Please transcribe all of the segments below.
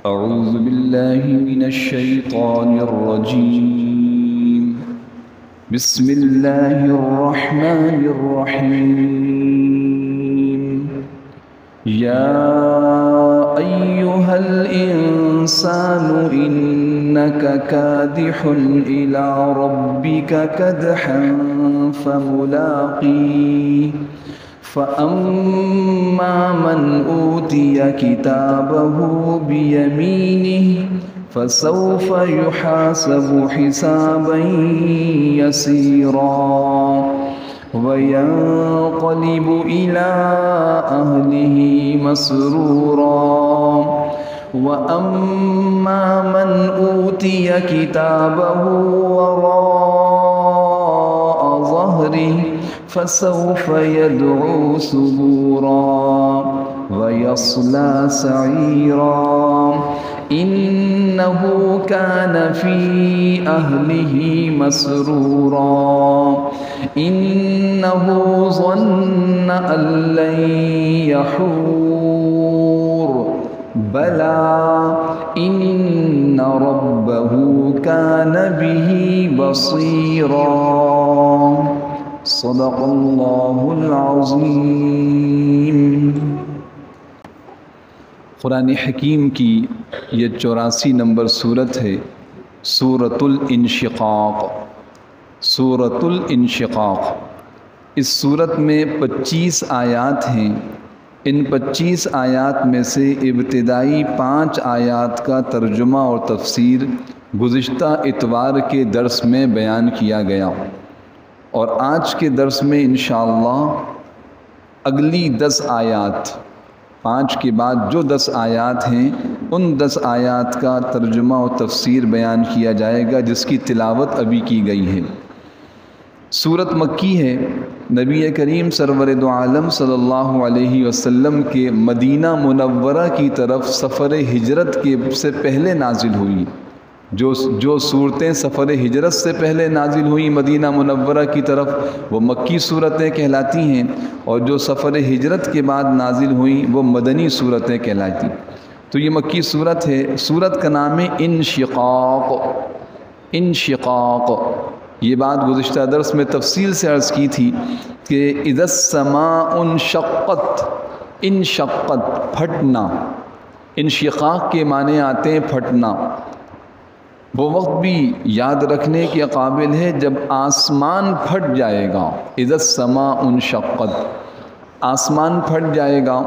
أعوذ بالله من الشيطان الرجيم. بسم الله الرحمن الرحيم. يا أيها الإنسان إنك كادح إلى ربك كدحا فملاقيه فأما من أوتي كتابه بيمينه فسوف يحاسب حسابا يسيرا وينقلب إلى أهله مسرورا وأما من أوتي كتابه وراء ظهره فسوف يدعو ثبورا ويصلى سعيرا إنه كان في أهله مسرورا إنه ظن أن لن يحور بلى إن ربه كان به بصيرا. صدق اللہ العظیم. قرآن حکیم کی یہ 84 نمبر صورت ہے، سورۃ الانشقاق. سورۃ الانشقاق، اس صورت میں 25 آیات ہیں. ان 25 آیات میں سے ابتدائی 5 آیات کا ترجمہ اور تفسیر گزشتہ اتوار کے درس میں بیان کیا گیا، اور آج کے درس میں انشاءاللہ اگلی 10 آیات، 5 کے بعد جو 10 آیات ہیں ان 10 آیات کا ترجمہ و تفسیر بیان کیا جائے گا، جس کی تلاوت ابھی کی گئی ہے. سورت مکی ہے. نبی کریم سرور دو عالم صلی اللہ علیہ وسلم کے مدینہ منورہ کی طرف سفر ہجرت کے سے پہلے نازل ہوئی. جو صورتیں سفر ہجرت سے پہلے نازل ہوئیں مدینہ منورہ کی طرف وہ مکی صورتیں کہلاتی ہیں، اور جو سفر ہجرت کے بعد نازل ہوئیں وہ مدنی صورتیں کہلاتی. تو یہ مکی صورت ہے. صورت کا نام ہے انشقاق. انشقاق، یہ بات گزشتہ درس میں تفصیل سے عرض کی تھی کہ اذا السماء انشقت، انشقت پھٹنا. انشقاق کے معنی آتے ہیں پھٹنا. وہ وقت بھی یاد رکھنے کے قابل ہے جب آسمان پھٹ جائے گا. اذا السماء انشقت، آسمان پھٹ جائے گا،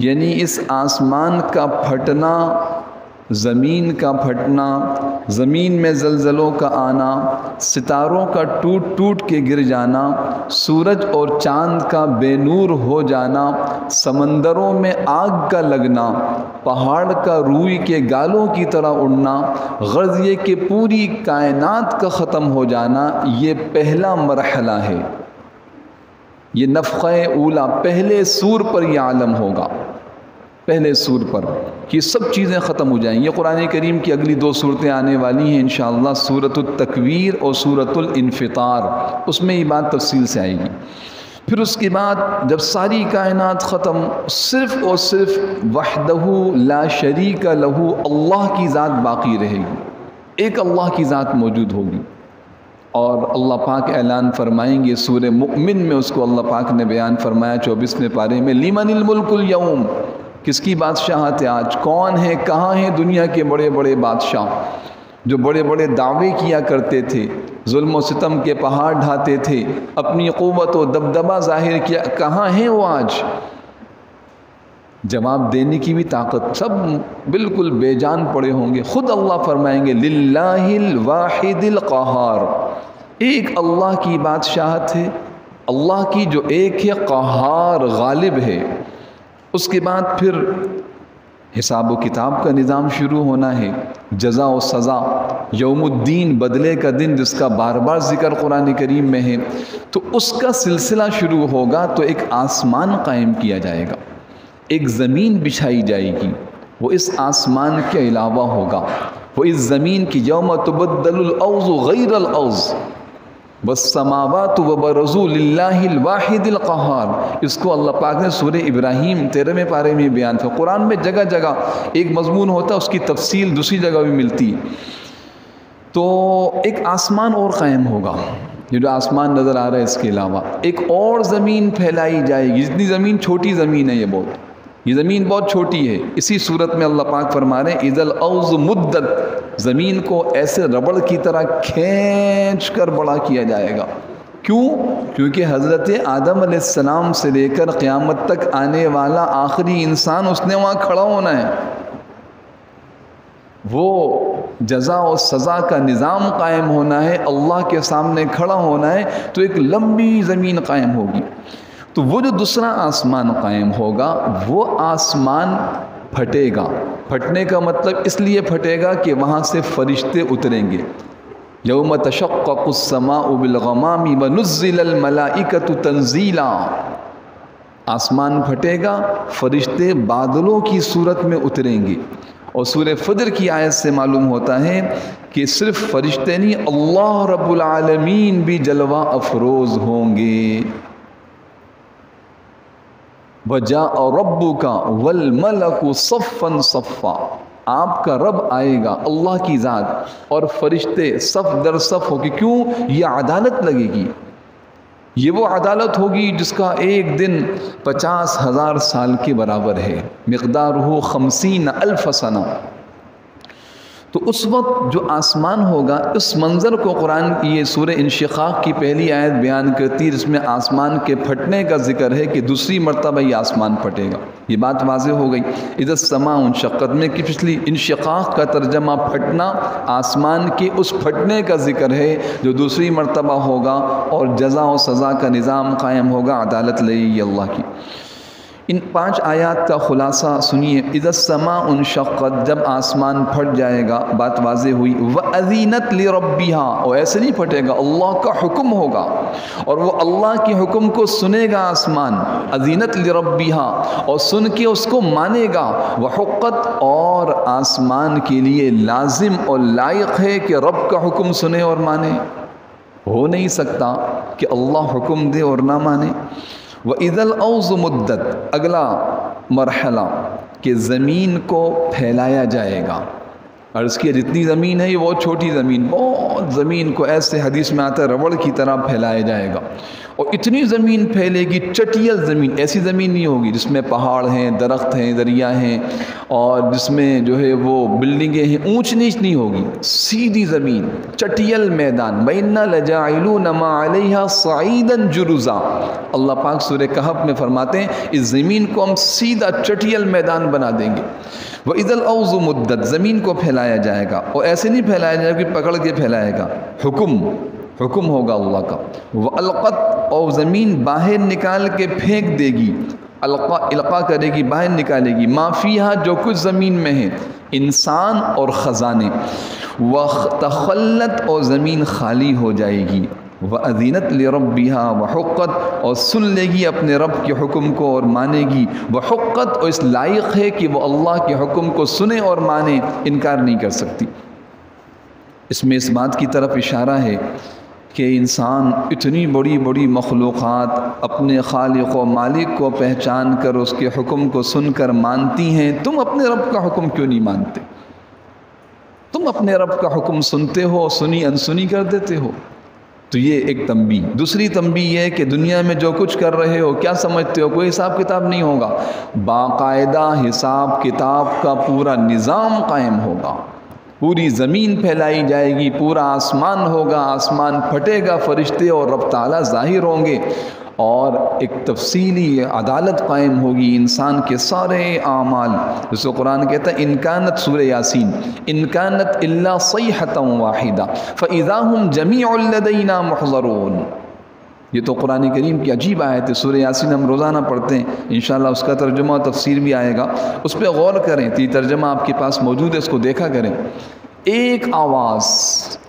یعنی اس آسمان کا پھٹنا، زمین کا پھٹنا، زمین میں زلزلوں کا آنا، ستاروں کا ٹوٹ ٹوٹ کے گر جانا، سورج اور چاند کا بے نور ہو جانا، سمندروں میں آگ کا لگنا، پہاڑ کا روئی کے گالوں کی طرح اڑنا، غرض یہ کہ پوری کائنات کا ختم ہو جانا، یہ پہلا مرحلہ ہے. یہ نفخہ اولا، پہلے سور پر یہ عالم ہوگا، پہلے سور پر کہ سب چیزیں ختم ہو جائیں. یہ قرآن کریم کی اگلی 2 صورتیں آنے والی ہیں انشاءاللہ، سورۃ التکویر اور سورۃ الانفطار. اس میں یہ بات تفصیل سے آئے گی. پھر اس کے بعد جب ساری کائنات ختم، صرف اور صرف وحدہ لا شریک لہ اللہ کی ذات باقی رہے گی. ایک اللہ کی ذات موجود ہوگی، اور اللہ پاک اعلان فرمائیں گے. سورہ مؤمن میں اس کو اللہ پاک نے بیان فرمایا 24ویں پارے میں، لمن الملک اليوم، کس کی بادشاہت ہے آج؟ کون ہے، کہاں ہیں دنیا کے بڑے بڑے بادشاہ جو بڑے بڑے دعوے کیا کرتے تھے، ظلم و ستم کے پہاڑ ڈھاتے تھے، اپنی قوت و دبدبہ ظاہر کیا؟ کہاں ہیں وہ آج؟ جواب دینے کی بھی طاقت، سب بالکل بے جان پڑے ہوں گے. خود اللہ فرمائیں گے للہ الواحد القہار، ایک اللہ کی بادشاہت ہے، اللہ کی جو ایک ہے، قہار، غالب ہے. اس کے بعد پھر حساب و کتاب کا نظام شروع ہونا ہے، جزا و سزا، یوم الدین، بدلے کا دن، جس کا بار بار ذکر قرآن کریم میں ہے. تو اس کا سلسلہ شروع ہوگا. تو ایک آسمان قائم کیا جائے گا، ایک زمین بچھائی جائے گی، وہ اس آسمان کے علاوہ ہوگا. وہ اس زمین کی یوم تبدل الارض غیر الارض، والسماوات وبرزوا للہ الواحد القہار، اس کو اللہ پاک نے سورہ ابراہیم 13ویں پارے میں بیان کیا۔ قرآن میں جگہ جگہ ایک مضمون ہوتا ہے، اس کی تفصیل دوسری جگہ بھی ملتی ہے۔ تو ایک آسمان اور قائم ہوگا، یہ جو آسمان نظر آ رہا ہے اس کے علاوہ ایک اور زمین پھیلائی جائے گی۔ جتنی زمین چھوٹی زمین ہے، یہ زمین بہت چھوٹی ہے۔ اسی صورت میں اللہ پاک فرما رہے ہیں اذا الارض مدت، زمین کو ایسے ربڑ کی طرح کھینچ کر بڑا کیا جائے گا۔ کیوں؟ کیونکہ حضرت آدم علیہ السلام سے لے کر قیامت تک آنے والا آخری انسان اس نے وہاں کھڑا ہونا ہے۔ وہ جزا و سزا کا نظام قائم ہونا ہے، اللہ کے سامنے کھڑا ہونا ہے، تو ایک لمبی زمین قائم ہوگی۔ تو وہ جو دوسرا آسمان قائم ہوگا، وہ آسمان پھٹے گا۔ پھٹنے کا مطلب اس لیے پھٹے گا کہ وہاں سے فرشتے اتریں گے۔ یوم تشقق السماء بالغمام ونزل الملائکۃ تنزیلا، آسمان پھٹے گا، فرشتے بادلوں کی صورت میں اتریں گے۔ اور سورہ فجر کی آیت سے معلوم ہوتا ہے کہ صرف فرشتے نہیں، اللہ رب العالمین بھی جلوہ افروز ہوں گے۔ وَجَاءَ رَبُّكَ وَالْمَلَكُ صَفًّا صَفًّا، آپ کا رب آئے گا، اللہ کی ذات، اور فرشتے صف در صف ہو گے۔ کیوں؟ یہ عدالت لگے گی۔ یہ وہ عدالت ہوگی جس کا ایک دن 50,000 سال کے برابر ہے، مقدارہ 50,000 سنہ۔ تو اس وقت جو آسمان ہوگا، اس منظر کو قرآن یہ سورہ انشقاق کی پہلی آیت بیان کرتی ہے، جس میں آسمان کے پھٹنے کا ذکر ہے کہ دوسری مرتبہ یہ آسمان پھٹے گا۔ یہ بات واضح ہو گئی۔ اذا السماء انشقت میں کہ پچھلی انشقاق کا ترجمہ پھٹنا، آسمان کے اس پھٹنے کا ذکر ہے جو دوسری مرتبہ ہوگا، اور جزا و سزا کا نظام قائم ہوگا، عدالت لگے گی اللہ کی۔ ان 5 آیات کا خلاصہ سنیے۔ اذا السماء انشقت، جب آسمان پھٹ جائے گا، بات واضح ہوئی۔ وَأَذِنَتْ لِرَبِّهَا، اور ایسے نہیں پھٹے گا، اللہ کا حکم ہوگا اور وہ اللہ کے حکم کو سنے گا آسمان۔ اذِنَتْ لِرَبِّهَا، اور سن کے اس کو مانے گا۔ وَحُقَّتْ، اور آسمان کے لیے لازم اور لائق ہے کہ رب کا حکم سنے اور مانے۔ ہو نہیں سکتا کہ اللہ حکم دے اور نہ مانے۔ وَإِذَا الْأَرْضُ مُدَّتْ، اگلا مرحلہ کہ زمین کو پھیلایا جائے گا۔ عرض کی جتنی زمین ہے یہ بہت چھوٹی زمین، بہت زمین کو ایسے حدیث میں آتا ہے ربڑ کی طرح پھیلایا جائے گا، اور اتنی زمین پھیلے گی، چٹیل زمین، ایسی زمین نہیں ہوگی جس میں پہاڑ ہیں، درخت ہیں، دریا ہیں، اور جس میں جو ہے وہ بلڈنگیں ہیں، اونچ نیچ نہیں ہوگی، سیدھی زمین، چٹیل میدان۔ وَإِنَّا لَجَاعِلُونَ مَا عَلَيْهَا صَعِيدًا جُرُزًا، اللہ پاک سورہ کہف میں فرماتے ہیں اس زمین کو ہم سیدھا چٹیل میدان بنا دیں گے۔ وَإِذَا الْأَرْضُ مُدَّتْ، زمین کو پھیلایا جائے گا، اور ایسے نہیں پھیلایا جائے گا کہ پکڑ کے پھیلائے گا، حکم ہوگا اللہ کا۔ وَأَلْقَتْ، اور زمین باہر نکال کے پھینک دے گی، القا کرے گی، باہر نکالے گی، ما فیہا، جو کچھ زمین میں ہے، انسان اور خزانے۔ وَتَخَلَّتْ، اور زمین خالی ہو جائے گی۔ وَأَذِنَتْ لِرَبِّهَا، وَحُقَّتْ، اور سن لے گی اپنے رب کے حکم کو اور مانے گی۔ وَحُقَّتْ، اور اس لائق ہے کہ وہ اللہ کے حکم کو سنے اور مانے، انکار نہیں کر سکتی۔ اس میں اس بات کی طرف اشارہ ہے کہ انسان اتنی بڑی بڑی مخلوقات اپنے خالق و مالک کو پہچان کر اس کے حکم کو سن کر مانتی ہیں، تم اپنے رب کا حکم کیوں نہیں مانتے؟ تم اپنے رب کا حکم سنتے ہو، سنی انسنی کر دیتے ہو۔ تو یہ ایک تنبیہ۔ دوسری تنبیہ یہ ہے کہ دنیا میں جو کچھ کر رہے ہو، کیا سمجھتے ہو کوئی حساب کتاب نہیں ہوگا؟ باقاعدہ حساب کتاب کا پورا نظام قائم ہوگا، پوری زمین پھیلائی جائے گی، پورا آسمان ہوگا، آسمان پھٹے گا، فرشتے اور رب تعالیٰ ظاہر ہوں گے، اور ایک تفصیلی عدالت قائم ہوگی انسان کے سارے اعمال۔ جسے قرآن کہتا ہے انکانت، سورہ یاسین، انکانت الا صیحۃ واحدہ فاذا ہم جمیع لدینا محضرون۔ یہ تو قرآن کریم کی عجیب آیت ہے، سورہ یاسین ہم روزانہ پڑھتے ہیں، انشاءاللہ اس کا ترجمہ و تفسیر بھی آئے گا، اس پہ غور کریں، یہ ترجمہ آپ کے پاس موجود ہے، اس کو دیکھا کریں۔ ایک آواز،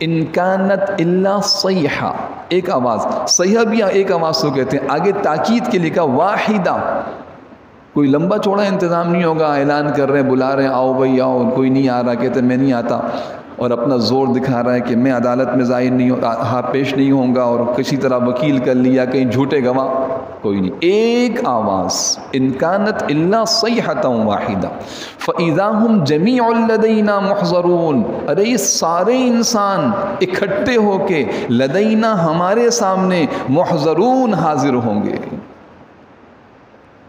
انکانت الا صیحہ، ایک آواز، صیحہ بھی ایک آواز تو کہتے ہیں، آگے تاکید کے لکھا واحدہ، کوئی لمبا چوڑا انتظام نہیں ہوگا، اعلان کر رہے ہیں، بلا رہے ہیں، آؤ بھائی آؤ، کوئی نہیں آ رہا، کہتے ہیں میں نہیں آتا، اور اپنا زور دکھا رہا ہے کہ میں عدالت میں ظاہر نہیں پیش نہیں ہوں گا، اور کسی طرح وکیل کر لیا، کہیں جھوٹے گواہ کوئی نہیں، ایک آواز، ان کانت الا صیحۃ واحدہ فاذا هم جميع لدینا محضرون، ارے یہ سارے انسان اکٹھے ہو کے لدینا ہمارے سامنے محضرون حاضر ہوں گے،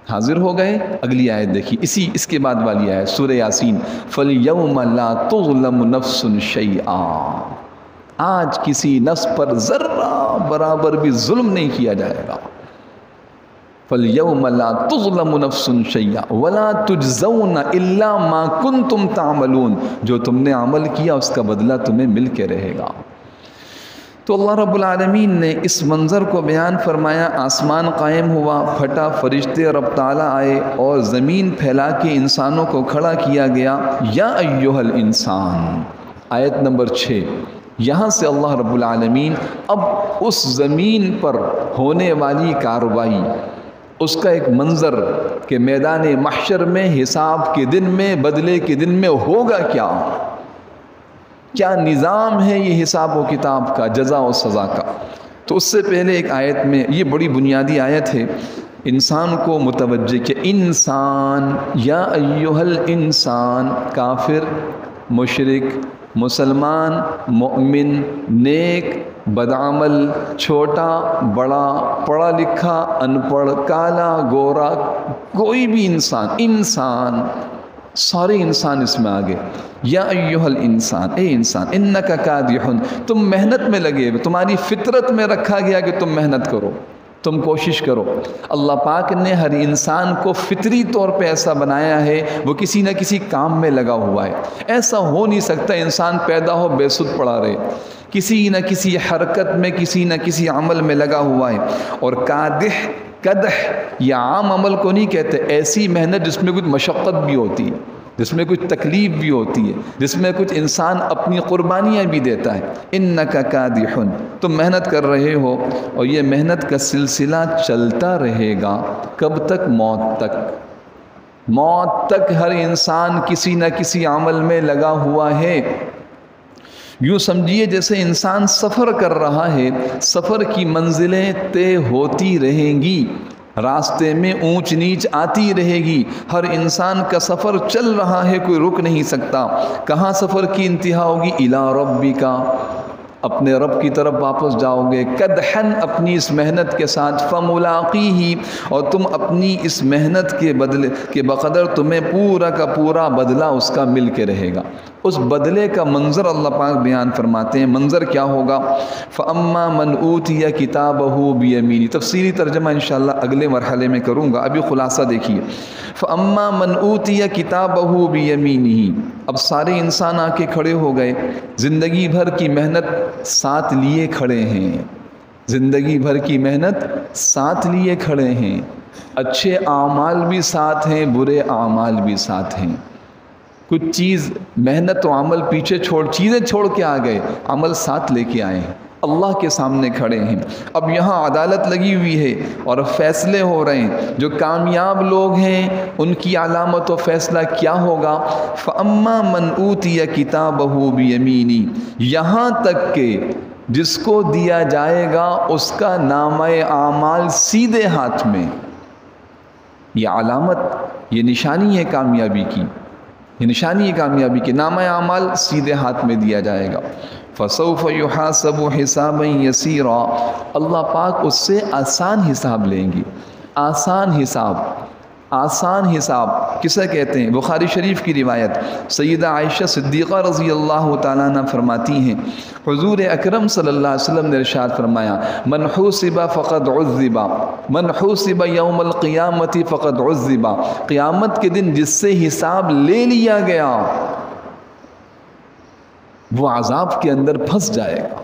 حاضر ہو گئے۔ اگلی آیت دیکھیے، اس کے بعد والی آیت سورہ یاسین، فَالْيَوْمَ لَا تُظْلَمُ نَفْسٌ شَيْئًا، آج کسی نفس پر ذرہ برابر بھی ظلم نہیں کیا جائے گا۔ فَالْيَوْمَ لَا تُظْلَمُ نَفْسٌ شَيْئًا وَلَا تُجْزَوْنَ إِلَّا مَا كُنْتُمْ تَعْمَلُونَ، جو تم نے عمل کیا اس کا بدلہ تمہیں مل کے رہے گا۔ تو اللہ رب العالمین نے اس منظر کو بیان فرمایا، آسمان قائم ہوا، پھٹا، فرشتے رب تعالیٰ آئے اور زمین پھیلا کے انسانوں کو کھڑا کیا گیا۔ یا ایھا الانسان، آیت نمبر 6، یہاں سے اللہ رب العالمین اب اس زمین پر ہونے والی کارروائی، اس کا ایک منظر کہ میدان محشر میں حساب کے دن میں، بدلے کے دن میں ہوگا کیا نظام ہے یہ حساب و کتاب کا، جزا و سزا کا۔ تو اس سے پہلے ایک آیت میں، یہ بڑی بنیادی آیت ہے، انسان کو متوجہ کہ انسان، یا ایھا الانسان، کافر، مشرک، مسلمان، مومن، نیک، بدعمل، چھوٹا، بڑا، پڑھا لکھا، ان پڑھ، کالا، گورا، کوئی بھی انسان، سارے انسان اس میں آگے۔ یا ایھا الانسان، اے انسان، انک کادح، تم محنت میں لگے ہوئے، تمہاری فطرت میں رکھا گیا کہ تم محنت کرو، تم کوشش کرو۔ اللہ پاک نے ہر انسان کو فطری طور پہ ایسا بنایا ہے، وہ کسی نہ کسی کام میں لگا ہوا ہے۔ ایسا ہو نہیں سکتا انسان پیدا ہو بے سود پڑا رہے، کسی نہ کسی حرکت میں، کسی نہ کسی عمل میں لگا ہوا ہے۔ اور قدح یہ عام عمل کو نہیں کہتے، ایسی محنت جس میں کچھ مشقت بھی ہوتی ہے، جس میں کچھ تکلیف بھی ہوتی ہے، جس میں کچھ انسان اپنی قربانیاں بھی دیتا ہے۔ انک کادح، تم محنت کر رہے ہو، اور یہ محنت کا سلسلہ چلتا رہے گا، کب تک؟ موت تک ہر انسان کسی نہ کسی عمل میں لگا ہوا ہے۔ یوں سمجھیے جیسے انسان سفر کر رہا ہے، سفر کی منزلیں طے ہوتی رہیں گی، راستے میں اونچ نیچ آتی رہے گی، ہر انسان کا سفر چل رہا ہے، کوئی رک نہیں سکتا۔ کہاں سفر کی انتہا ہوگی؟ الی ربک، اپنے رب کی طرف واپس جاؤ گے، قدحن، اپنی اس محنت کے ساتھ، فملاقیہ، اور تم اپنی اس محنت کے بدلے کے بقدر تمہیں پورا کا پورا بدلہ اس کا مل کے رہے گا۔ اس بدلے کا منظر اللہ پاک بیان فرماتے ہیں، منظر کیا ہوگا؟ فَأَمَّا مَنْ أُوتِيَ كِتَابَهُ بِيَمِينِهِ، تفصیلی ترجمہ انشاءاللہ اگلے مرحلے میں کروں گا، ابھی خلاصہ دیکھیے۔ فَأَمَّا مَنْ أُوتِيَ كِتَابَهُ بِيَمِينِهِ، اب سارے انسان آ کے کھڑے ہو گئے، زندگی بھر کی محنت ساتھ لیے کھڑے ہیں، زندگی بھر کی محنت ساتھ لیے کھڑے ہیں، اچھے اعمال بھی ساتھ ہیں، برے اعمال بھی ساتھ ہیں۔ کچھ چیز محنت و عمل پیچھے چیزیں چھوڑ کے آ گئے، عمل ساتھ لے کے آئے ہیں، اللہ کے سامنے کھڑے ہیں۔ اب یہاں عدالت لگی ہوئی ہے اور فیصلے ہو رہے ہیں، جو کامیاب لوگ ہیں ان کی علامت و فیصلہ کیا ہوگا؟ فَأَمَّا مَنْ أُوتِيَ كِتَابَهُ بِيَمِينِهِ، یہاں تک کہ جس کو دیا جائے گا اس کا نامہ اعمال سیدھے ہاتھ میں۔ یہ علامت، یہ نشانی ہے کامیابی کی، یہ نشانی ہے کامیابی کی، نامہ اعمال سیدھے ہاتھ میں دیا جائے گا۔ فَسَوْفَ يُحَاسَبُ حِسَابًا يَسِيرًا، اللہ پاک اس سے آسان حساب لیں گے۔ آسان حساب، آسان حساب کسے کہتے ہیں؟ بخاری شریف کی روایت، سیدہ عائشہ صدیقہ رضی اللہ تعالیٰ عنہ فرماتی ہیں، حضور اکرم صلی اللہ علیہ وسلم نے ارشاد فرمایا، من حوسب فقد عذب، من حوسب یوم القیامت فقد عذب، قیامت کے دن جس سے حساب لے لیا گیا وہ عذاب کے اندر پھنس جائے گا۔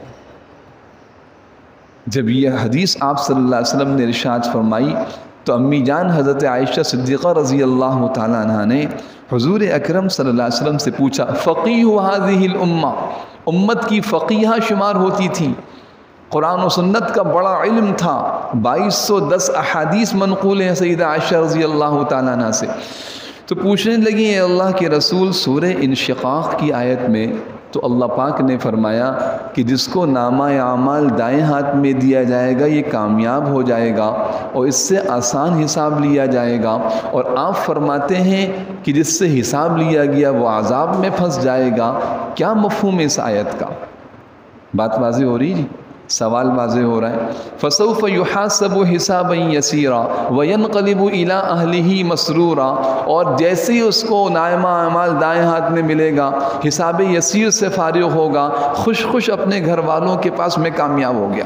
جب یہ حدیث آپ صلی اللہ علیہ وسلم نے ارشاد فرمائی تو امی جان حضرت عائشہ صدیقہ رضی اللہ تعالیٰ عنہ نے حضور اکرم صلی اللہ علیہ وسلم سے پوچھا، فقیہ هذه الامہ، امت کی فقیہ شمار ہوتی تھی، قرآن و سنت کا بڑا علم تھا، 2210 احادیث منقول ہیں سیدہ عائشہ رضی اللہ تعالیٰ عنہ سے۔ تو پوچھنے لگی، اے اللہ کے رسول، سورہ انشقاق کی آیت میں تو اللہ پاک نے فرمایا کہ جس کو نامہ اعمال دائیں ہاتھ میں دیا جائے گا یہ کامیاب ہو جائے گا اور اس سے آسان حساب لیا جائے گا، اور آپ فرماتے ہیں کہ جس سے حساب لیا گیا وہ عذاب میں پھنس جائے گا۔ کیا مفہوم ہے اس آیت کا؟ بات واضح ہو رہی جی؟ سوال واضح ہو رہا ہے۔ فَسَوْفَ يُحَاسَبُ حِسَابًا يَسِيرًا وَيَنْقَلِبُ إِلَىٰ أَهْلِهِ مَسْرُورًا، اور جیسے ہی اس کو نامہ اعمال دائیں ہاتھ میں ملے گا، حساب یسیر سے فارغ ہوگا، خوش خوش اپنے گھر والوں کے پاس میں کامیاب ہو گیا۔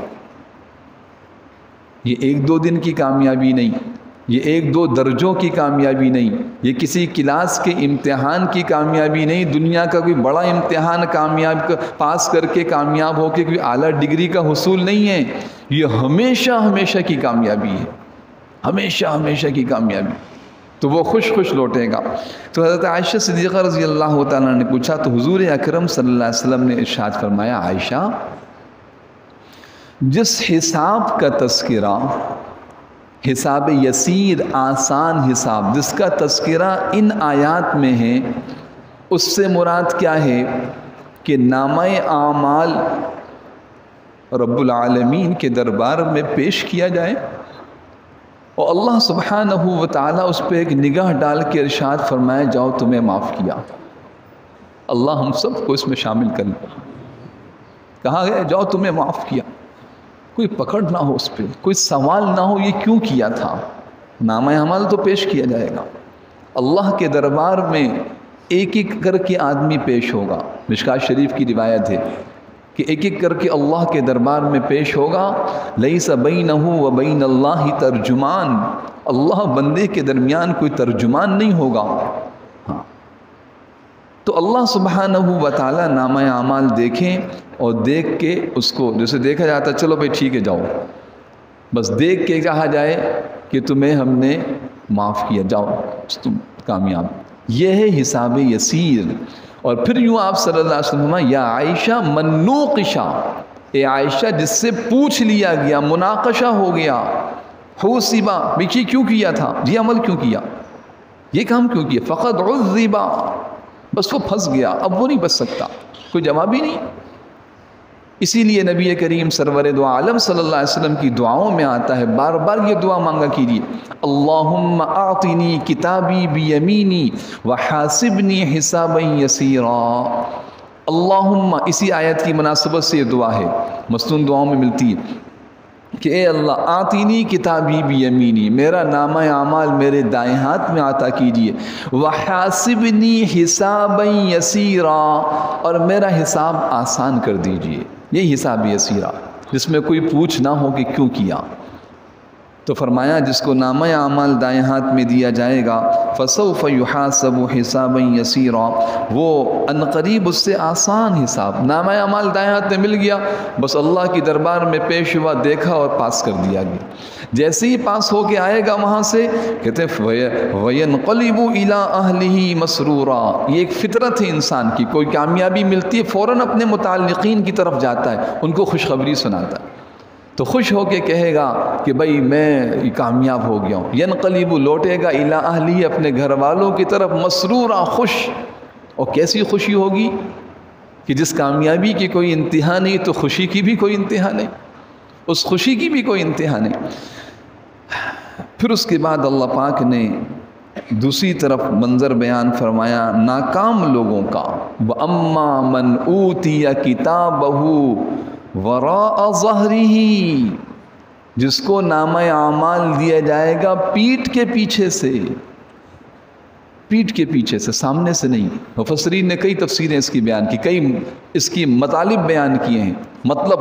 یہ ایک دو دن کی کامیابی نہیں، یہ ایک دو درجوں کی کامیابی نہیں، یہ کسی کلاس کے امتحان کی کامیابی نہیں، دنیا کا کوئی بڑا امتحان کامیاب پاس کر کے کامیاب ہو کے کوئی اعلیٰ ڈگری کا حصول نہیں ہے، یہ ہمیشہ ہمیشہ کی کامیابی ہے، ہمیشہ ہمیشہ کی کامیابی۔ تو وہ خوش خوش لوٹے گا۔ تو حضرت عائشہ صدیقہ رضی اللہ تعالیٰ نے پوچھا تو حضور اکرم صلی اللہ علیہ وسلم نے ارشاد فرمایا، عائشہ جس حساب کا تذکرہ، حساب یسیر آسان حساب، جس کا تذکرہ ان آیات میں ہے، اس سے مراد کیا ہے کہ نامہ اعمال رب العالمین کے دربار میں پیش کیا جائے اور اللہ سبحانہ و تعالیٰ اس پہ ایک نگاہ ڈال کے ارشاد فرمائے جاؤ تمہیں معاف کیا۔ اللہ ہم سب کو اس میں شامل کر لے۔ کہا گیا جاؤ تمہیں معاف کیا، کوئی پکڑ نہ ہو اس پہ، کوئی سوال نہ ہو یہ کیوں کیا تھا۔ نامہ اعمال تو پیش کیا جائے گا، اللہ کے دربار میں ایک ایک کر کے آدمی پیش ہوگا۔ مشکوٰۃ شریف کی روایت ہے کہ ایک ایک کر کے اللہ کے دربار میں پیش ہوگا۔ لیس بینہ و بین اللہ ترجمان، اللہ بندے کے درمیان کوئی ترجمان نہیں ہوگا۔ ہاں تو اللہ سبحانہ و تعالیٰ نامہ اعمال دیکھیں اور دیکھ کے اس کو جیسے دیکھا جاتا ہے چلو بھائی ٹھیک ہے جاؤ، بس دیکھ کے کہا جائے کہ تمہیں ہم نے معاف کیا، جاؤ تم کامیاب۔ یہ ہے حساب یسیر۔ اور پھر یوں آپ صلی اللہ علیہ وسلم یا عائشہ من نوقشا، اے عائشہ جس سے پوچھ لیا گیا، مناقشہ ہو گیا، حوسبا یہ کیوں کیا تھا، یہ عمل کیوں کیا، یہ کام کیوں کیا، فقد عذبا، بس وہ پھنس گیا، اب وہ نہیں بچ سکتا، کوئی جواب ہی نہیں۔ اسی لیے نبی کریم سرور دو عالم صلی اللہ علیہ وسلم کی دعاؤں میں آتا ہے، بار بار یہ دعا مانگا کیجیے، اللہم اعطنی کتابی بیمینی وحاسبنی حسابا یسیرا۔ اللہم، اسی آیت کی مناسبت سے یہ دعا ہے، مسنون دعاؤں میں ملتی ہے کہ اے اللہ آتینی کتابی بیمینی، میرا نامہ اعمال میرے دائیں ہاتھ میں عطا کیجیے، وحاسبنی حسابا یسیرا، اور میرا حساب آسان کر دیجیے۔ یہ حساب یسیرا جس میں کوئی پوچھ نہ ہو کہ کیوں کیا۔ تو فرمایا جس کو نامہ اعمال دائیں ہاتھ میں دیا جائے گا فسوف یحاسب حسابا یسیرا، وہ عنقریب اس سے آسان حساب، نامہ اعمال دائیں ہاتھ میں مل گیا، بس اللہ کی دربار میں پیش ہوا، دیکھا اور پاس کر دیا گیا۔ جیسے ہی پاس ہو کے آئے گا وہاں سے کہتے ہیں وَيَنْقَلِبُ إِلَىٰ أَهْلِهِ مَسْرُورًا، یہ ایک فطرت ہے انسان کی، کوئی کامیابی ملتی ہے فوراً اپنے متعلقین کی طرف جاتا ہے، ان کو خوشخبری سناتا ہے، تو خوش ہو کے کہے گا کہ بھئی میں کامیاب ہو گیا ہوں۔ ینقلب، لوٹے گا، الی اہلی، اپنے گھر والوں کی طرف، مسرورا، خوش۔ اور کیسی خوشی ہوگی کہ جس کامیابی کی کوئی انتہا نہیں تو خوشی کی بھی کوئی انتہا نہیں، اس خوشی کی بھی کوئی انتہا نہیں۔ پھر اس کے بعد اللہ پاک نے دوسری طرف منظر بیان فرمایا ناکام لوگوں کا، وَأَمَّا مَنْ أُوتِيَ كِتَابَهُ وَرَاءَ ظَهْرِهِ، جس کو نامہ اعمال دیا جائے گا پیٹھ کے پیچھے سے، پیٹھ کے پیچھے سے، سامنے سے نہیں۔ مفسرین نے کئی تفسیریں اس کی بیان کی، کئی اس کی مطالب بیان کیے ہیں۔ مطلب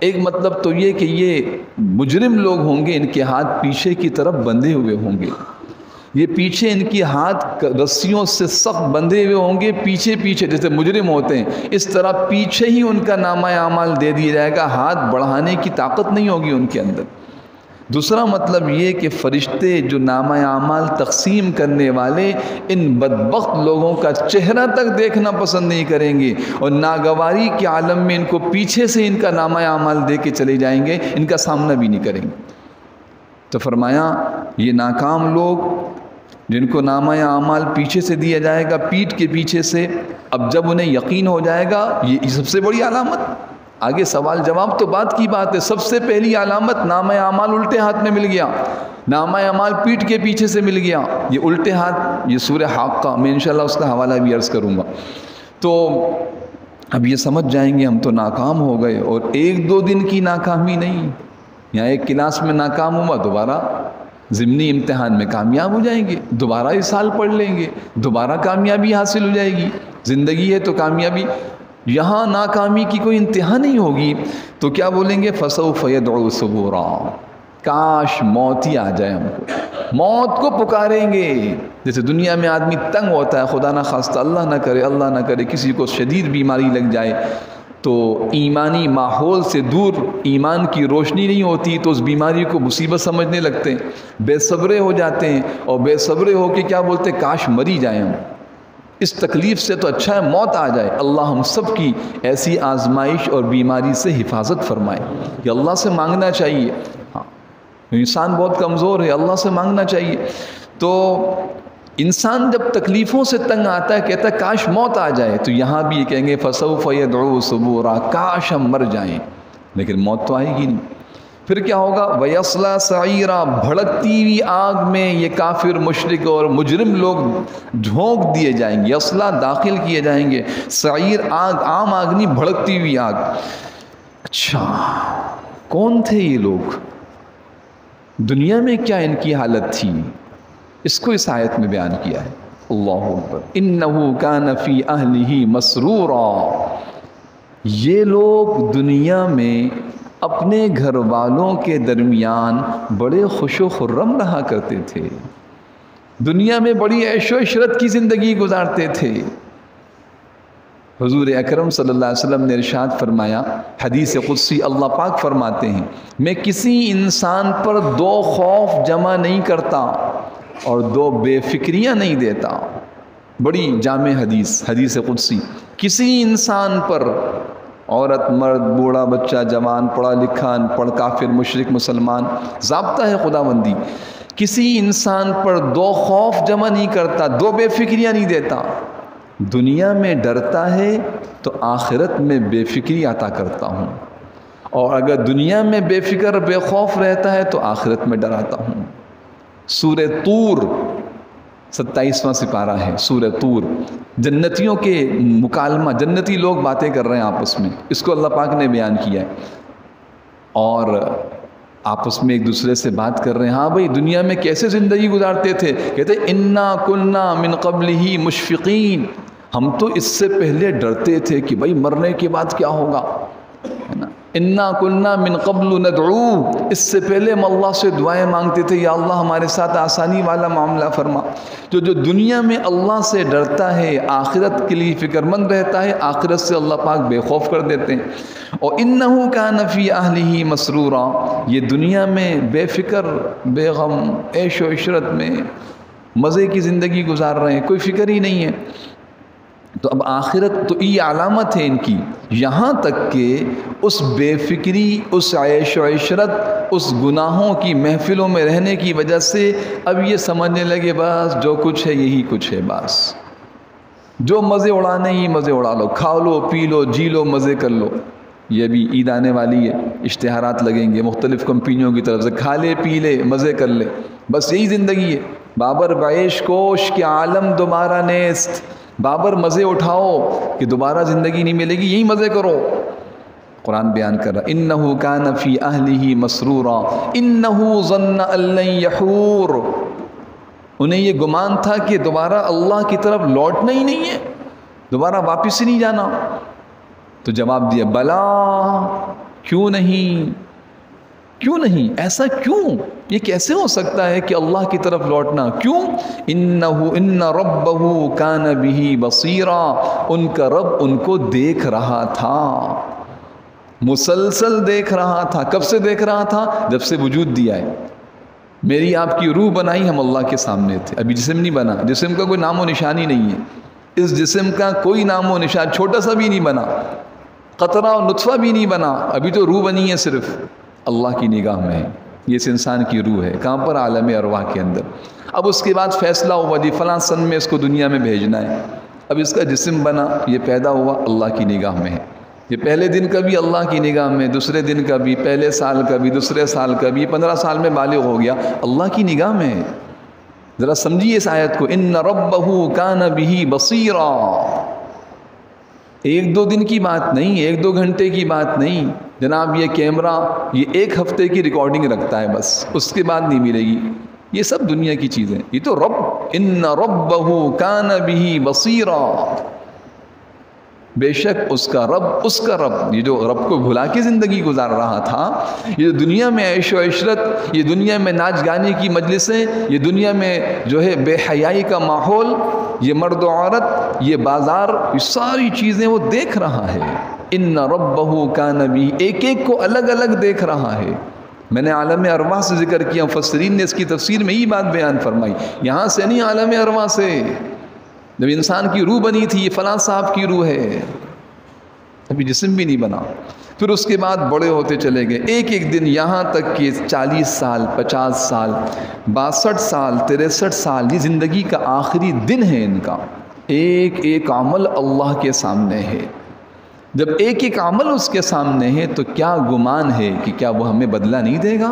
ایک مطلب تو یہ کہ یہ مجرم لوگ ہوں گے، ان کے ہاتھ پیچھے کی طرف بندھے ہوئے ہوں گے، یہ پیچھے ان کی ہاتھ رسیوں سے سخت بندھے ہوئے ہوں گے، پیچھے پیچھے جیسے مجرم ہوتے ہیں اس طرح پیچھے ہی ان کا نامہ اعمال دے دیا جائے گا، ہاتھ بڑھانے کی طاقت نہیں ہوگی ان کے اندر۔ دوسرا مطلب یہ کہ فرشتے جو نامہ اعمال تقسیم کرنے والے ان بدبخت لوگوں کا چہرہ تک دیکھنا پسند نہیں کریں گے، اور ناگواری کے عالم میں ان کو پیچھے سے ان کا نامہ اعمال دے کے چلے جائیں گے، ان کا سامنا بھی نہیں کریں گے۔ تو فرمایا یہ ناکام لوگ جن کو نامہ اعمال پیچھے سے دیا جائے گا، پیٹھ کے پیچھے سے، اب جب انہیں یقین ہو جائے گا، یہ سب سے بڑی علامت، آگے سوال جواب تو بات کی بات ہے، سب سے پہلی علامت نامہ اعمال الٹے ہاتھ میں مل گیا، نامہ اعمال پیٹھ کے پیچھے سے مل گیا، یہ الٹے ہاتھ، یہ سورہ حاقہ، میں انشاءاللہ اس کا حوالہ بھی عرض کروں گا۔ تو اب یہ سمجھ جائیں گے ہم تو ناکام ہو گئے، اور 1-2 دن کی ناکامی نہیں، یہاں ایک کلاس میں ناکام ہوا، دوبارہ ضمنی امتحان میں کامیاب ہو جائیں گے، دوبارہ اس سال پڑھ لیں گے، دوبارہ کامیابی حاصل ہو جائے گی، زندگی ہے تو کامیابی، یہاں ناکامی کی کوئی انتہا نہیں ہوگی۔ تو کیا بولیں گے؟ فَسَوْفَ يَدْعُو ثُبُورًا، کاش موت ہی آ جائے ہم کو، موت کو پکاریں گے۔ جیسے دنیا میں آدمی تنگ ہوتا ہے، خدا نہ خواستہ، اللہ نہ کرے کسی کو شدید بیماری لگ جائے، تو ایمانی ماحول سے دور ایمان کی روشنی نہیں ہوتی تو اس بیماری کو مصیبت سمجھنے لگتے ہیں، بے صبرے ہو جاتے ہیں، اور بے صبرے ہو کے کیا بولتے ہیں؟ کاش مری جائیں ہم، اس تکلیف سے تو اچھا ہے موت آ جائے۔ اللہ ہم سب کی ایسی آزمائش اور بیماری سے حفاظت فرمائے، یہ اللہ سے مانگنا چاہیے۔ ہاں، انسان بہت کمزور ہے، اللہ سے مانگنا چاہیے۔ تو انسان جب تکلیفوں سے تنگ آتا ہے، کہتا ہے کاش موت آ جائے، تو یہاں بھی یہ کہیں گے فَسَوْفَ يَدْعُو ثُبُورًا، کاش ہم مر جائیں، لیکن موت تو آئے گی نہیں۔ پھر کیا ہوگا؟ وَيَصْلَىٰ سَعِيرًا، بھڑکتی ہوئی آگ میں یہ کافر، مشرک اور مجرم لوگ جھونک دیے جائیں گے، یصلا داخل کیے جائیں گے، سعیر آگ، عام آگ نہیں، بھڑکتی ہوئی آگ۔ اچھا کون تھے یہ لوگ؟ دنیا میں کیا ان کی حالت تھی؟ اس کو اس آیت میں بیان کیا ہے۔ اللہ اکبر، انہ کان فی اہلہ مسرورا، یہ لوگ دنیا میں اپنے گھر والوں کے درمیان بڑے خوش و خرم رہا کرتے تھے، دنیا میں بڑی عیش و عشرت کی زندگی گزارتے تھے۔ حضور اکرم صلی اللہ علیہ وسلم نے ارشاد فرمایا، حدیث قدسی اللہ پاک فرماتے ہیں، میں کسی انسان پر 2 خوف جمع نہیں کرتا اور 2 بے فکریاں نہیں دیتا۔ بڑی جامع حدیث قدسی، کسی انسان پر، عورت مرد بوڑھا بچہ جوان پڑھا لکھا ان پڑھ کافر مشرک مسلمان، ضابطہ ہے خدا بندی، کسی انسان پر 2 خوف جمع نہیں کرتا، 2 بے فکریاں نہیں دیتا۔ دنیا میں ڈرتا ہے تو آخرت میں بے فکری عطا کرتا ہوں، اور اگر دنیا میں بے فکر بے خوف رہتا ہے تو آخرت میں ڈراتا ہوں۔ سورہ طور 27واں سپارہ ہے، سورہ طور، جنتیوں کے مکالمہ، جنتی لوگ باتیں کر رہے ہیں آپس میں، اس کو اللہ پاک نے بیان کیا ہے، اور آپس میں ایک دوسرے سے بات کر رہے ہیں، ہاں بھائی دنیا میں کیسے زندگی گزارتے تھے؟ کہتے انا کلنا من قبلہ مشفقین، ہم تو اس سے پہلے ڈرتے تھے کہ بھائی مرنے کے بعد کیا ہوگا، ہے نا، انا کلنا من قبل ندعو، اس سے پہلے ہم اللہ سے دعائیں مانگتے تھے، یا اللہ ہمارے ساتھ آسانی والا معاملہ فرما۔ تو جو دنیا میں اللہ سے ڈرتا ہے، آخرت کے لیے فکر مند رہتا ہے، آخرت سے اللہ پاک بے خوف کر دیتے ہیں۔ اور انہ کان فی اہلہ مسرورا، یہ دنیا میں بے فکر بے غم عیش و عشرت میں مزے کی زندگی گزار رہے ہیں، کوئی فکر ہی نہیں ہے۔ تو اب آخرت تو یہ علامت ہے ان کی، یہاں تک کہ اس بے فکری، اس عیش و عشرت، اس گناہوں کی محفلوں میں رہنے کی وجہ سے اب یہ سمجھنے لگے بس جو کچھ ہے یہی کچھ ہے، بس جو مزے اڑانے ہی مزے اڑا لو، کھا لو پی لو جی لو مزے کر لو۔ یہ بھی عید آنے والی ہے، اشتہارات لگیں گے مختلف کمپنیوں کی طرف سے، کھا لے پی لے مزے کر لے، بس یہی زندگی ہے۔ بابر بعیش کوش کے عالم دوبارہ نیست، بابر مزے اٹھاؤ کہ دوبارہ زندگی نہیں ملے گی، یہی مزے کرو۔ قرآن بیان کر رہا انہ کان فی اہلہ مسرورا انہ ظن ان لن یحور، انہیں یہ گمان تھا کہ دوبارہ اللہ کی طرف لوٹنا ہی نہیں ہے، دوبارہ واپس ہی نہیں جانا۔ تو جواب دیا بلا، کیوں نہیں، کیوں نہیں، ایسا کیوں، یہ کیسے ہو سکتا ہے کہ اللہ کی طرف لوٹنا، کیوں؟ ان ربہ کان بہ بصیرا، ان کا رب ان کو دیکھ رہا تھا، مسلسل دیکھ رہا تھا۔ کب سے دیکھ رہا تھا؟ جب سے وجود دیا ہے، میری آپ کی روح بنائی ہم اللہ کے سامنے تھے، ابھی جسم نہیں بنا، جسم کا کوئی نام و نشانی نہیں ہے، اس جسم کا کوئی نام و نشان چھوٹا سا بھی نہیں بنا، قطرہ اور نطفہ بھی نہیں بنا، ابھی تو روح بنی ہے، صرف اللہ کی نگاہ میں ہے۔ یہ اس انسان کی روح ہے. کہاں پر؟ عالم ارواح کے اندر. اب اس کے بعد فیصلہ ہوا جی فلاں سن میں اس کو دنیا میں بھیجنا ہے. اب اس کا جسم بنا، یہ پیدا ہوا، اللہ کی نگاہ میں ہے. یہ پہلے دن کا بھی اللہ کی نگاہ میں، دوسرے دن کا بھی، پہلے سال کا بھی، دوسرے سال کا بھی، 15 سال میں بالغ ہو گیا، اللہ کی نگاہ میں ہے. ذرا سمجھیے اس آیت کو، ان ربہ کان بہ بصیرا. 1-2 دن کی بات نہیں، 1-2 گھنٹے کی بات نہیں جناب. یہ کیمرہ یہ 1 ہفتے کی ریکارڈنگ رکھتا ہے بس، اس کے بعد نہیں ملے گی. یہ سب دنیا کی چیزیں. یہ تو رب، ان ربہ کان بہ بصیرا. بے شک اس کا رب، یہ جو رب کو بھلا کے زندگی گزار رہا تھا، یہ دنیا میں عیش و عشرت، یہ دنیا میں ناچ گانے کی مجلسیں، یہ دنیا میں جو ہے بے حیائی کا ماحول، یہ مرد و عورت، یہ بازار، یہ ساری چیزیں وہ دیکھ رہا ہے. ان ربہ کان بہ، ایک ایک کو الگ الگ دیکھ رہا ہے. میں نے عالم ارواح سے ذکر کیا، مفسرین نے اس کی تفسیر میں یہ بات بیان فرمائی. یہاں سے نہیں، عالم ارواح سے. جب انسان کی روح بنی تھی، یہ فلاں صاحب کی روح ہے، ابھی جسم بھی نہیں بنا. پھر اس کے بعد بڑے ہوتے چلے گئے، ایک ایک دن، یہاں تک کہ 40 سال، 50 سال، 62 سال، 63 سال، یہ زندگی کا آخری دن ہے ان کا. ایک ایک عمل اللہ کے سامنے ہے. جب ایک ایک عمل اس کے سامنے ہے تو کیا گمان ہے کہ کیا وہ ہمیں بدلہ نہیں دے گا؟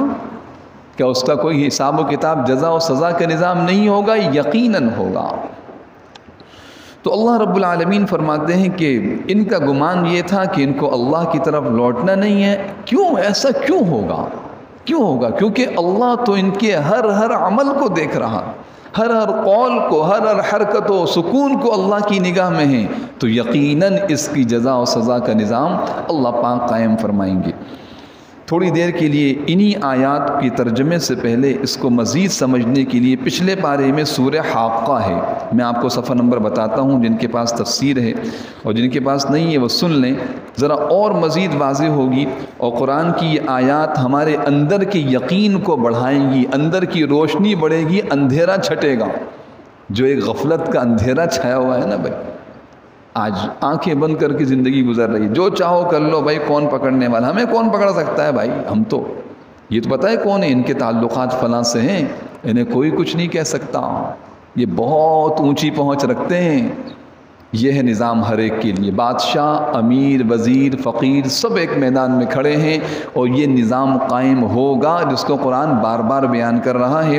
کیا اس کا کوئی حساب و کتاب، جزا و سزا کا نظام نہیں ہوگا؟ یقیناً ہوگا. تو اللہ رب العالمین فرماتے ہیں کہ ان کا گمان یہ تھا کہ ان کو اللہ کی طرف لوٹنا نہیں ہے. کیوں ایسا کیوں ہوگا؟ کیونکہ اللہ تو ان کے ہر عمل کو دیکھ رہا، ہر قول کو، ہر حرکت و سکون کو اللہ کی نگاہ میں ہے. تو یقیناً اس کی جزا و سزا کا نظام اللہ پاک قائم فرمائیں گے. تھوڑی دیر کے لیے انہی آیات کی ترجمے سے پہلے اس کو مزید سمجھنے کے لیے پچھلے پارے میں سورہ حاقہ ہے، میں آپ کو صفحہ نمبر بتاتا ہوں. جن کے پاس تفسیر ہے اور جن کے پاس نہیں ہے وہ سن لیں، ذرا اور مزید واضح ہوگی. اور قرآن کی یہ آیات ہمارے اندر کے یقین کو بڑھائیں گی، اندر کی روشنی بڑھے گی، اندھیرا چھٹے گا. جو ایک غفلت کا اندھیرا چھایا ہوا ہے نا بھائی، آج آنکھیں بند کر کے زندگی گزر رہی ہے، جو چاہو کر لو بھائی، کون پکڑنے والا؟ ہمیں کون پکڑ سکتا ہے بھائی؟ ہم تو یہ تو پتہ ہے کون ہے، ان کے تعلقات فلاں سے ہیں، انہیں کوئی کچھ نہیں کہہ سکتا. یہ بہت اونچی پہنچ رکھتے ہیں. یہ ہے نظام ہر ایک کے لیے. بادشاہ، امیر، وزیر، فقیر سب ایک میدان میں کھڑے ہیں اور یہ نظام قائم ہوگا جس کو قرآن بار بار بیان کر رہا ہے.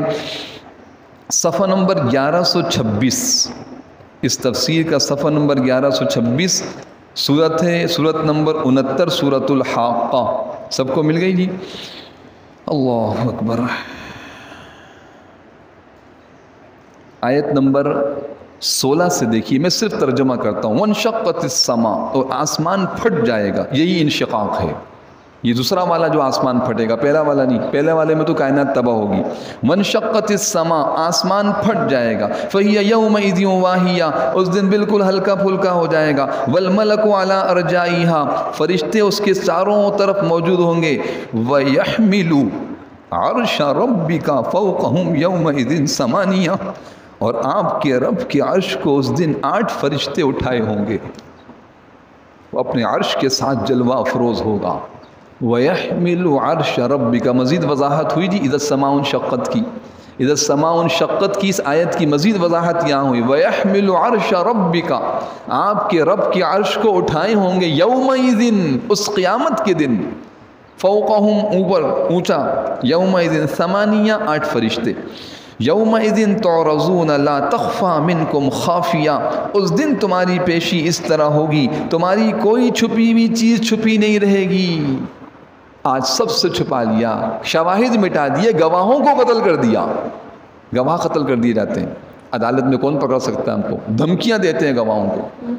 صفحہ نمبر 1126، اس تفسیر کا صفحہ نمبر 1126 سورت ہے، سورت نمبر 69، سورت الحاقہ. سب کو مل گئی جی؟ اللہ اکبر. آیت نمبر 16 سے دیکھیے، میں صرف ترجمہ کرتا ہوں. وانشقت السماء، اور آسمان پھٹ جائے گا. یہی انشقاق ہے. یہ دوسرا والا جو آسمان پھٹے گا، پہلا والا نہیں. پہلے والے میں تو کائنات تباہ ہوگی. وانشقت السماء، آسمان پھٹ جائے گا. فَهِيَ يَوْمَئِذٍ وَاهِيَةٌ، اس دن بالکل ہلکا پھلکا ہو جائے گا. وَالْمَلَكُ عَلَىٰ أَرْجَائِهَا، فرشتے اس کے چاروں طرف موجود ہوں گے. وَيَحْمِلُ عَرْشَ رَبِّكَ فَوْقَهُمْ يَوْمَئِذٍ ثَمَانِيَةٌ، اور آپ کے رب کے عرش کو اس دن 8 فرشتے اٹھائے ہوں گے. وہ اپنے عرش کے ساتھ جلوہ افروز ہوگا. وَيَحْمِلُ عَرْشَ رَبِّكَ، مزید وضاحت ہوئی جی اِذَا السَّمَاءُ انشقت کی. اِذَا السَّمَاءُ انشقت کی اس آیت کی مزید وضاحت یہاں ہوئی. وَيَحْمِلُ عَرْشَ رَبِّكَ، آپ کے رب کے عرش کو اٹھائے ہوں گے. يَوْمَئِذٍ، اس قیامت کے دن. فَوْقَهُمْ، اوپر اونچا. يَوْمَئِذٍ ثَمَانِيَةٌ، 8 فرشتے. یومئذ تعرضون لا تخفى منکم خافیہ، اس دن تمہاری پیشی اس طرح ہوگی، تمہاری کوئی چھپی ہوئی چیز چھپی نہیں رہے گی. آج سب سے چھپا لیا، شواہد مٹا دیے، گواہوں کو قتل کر دیا. گواہ قتل کر دیے جاتے ہیں. عدالت میں کون پکڑ سکتا ہے ہم کو؟ دھمکیاں دیتے ہیں گواہوں کو.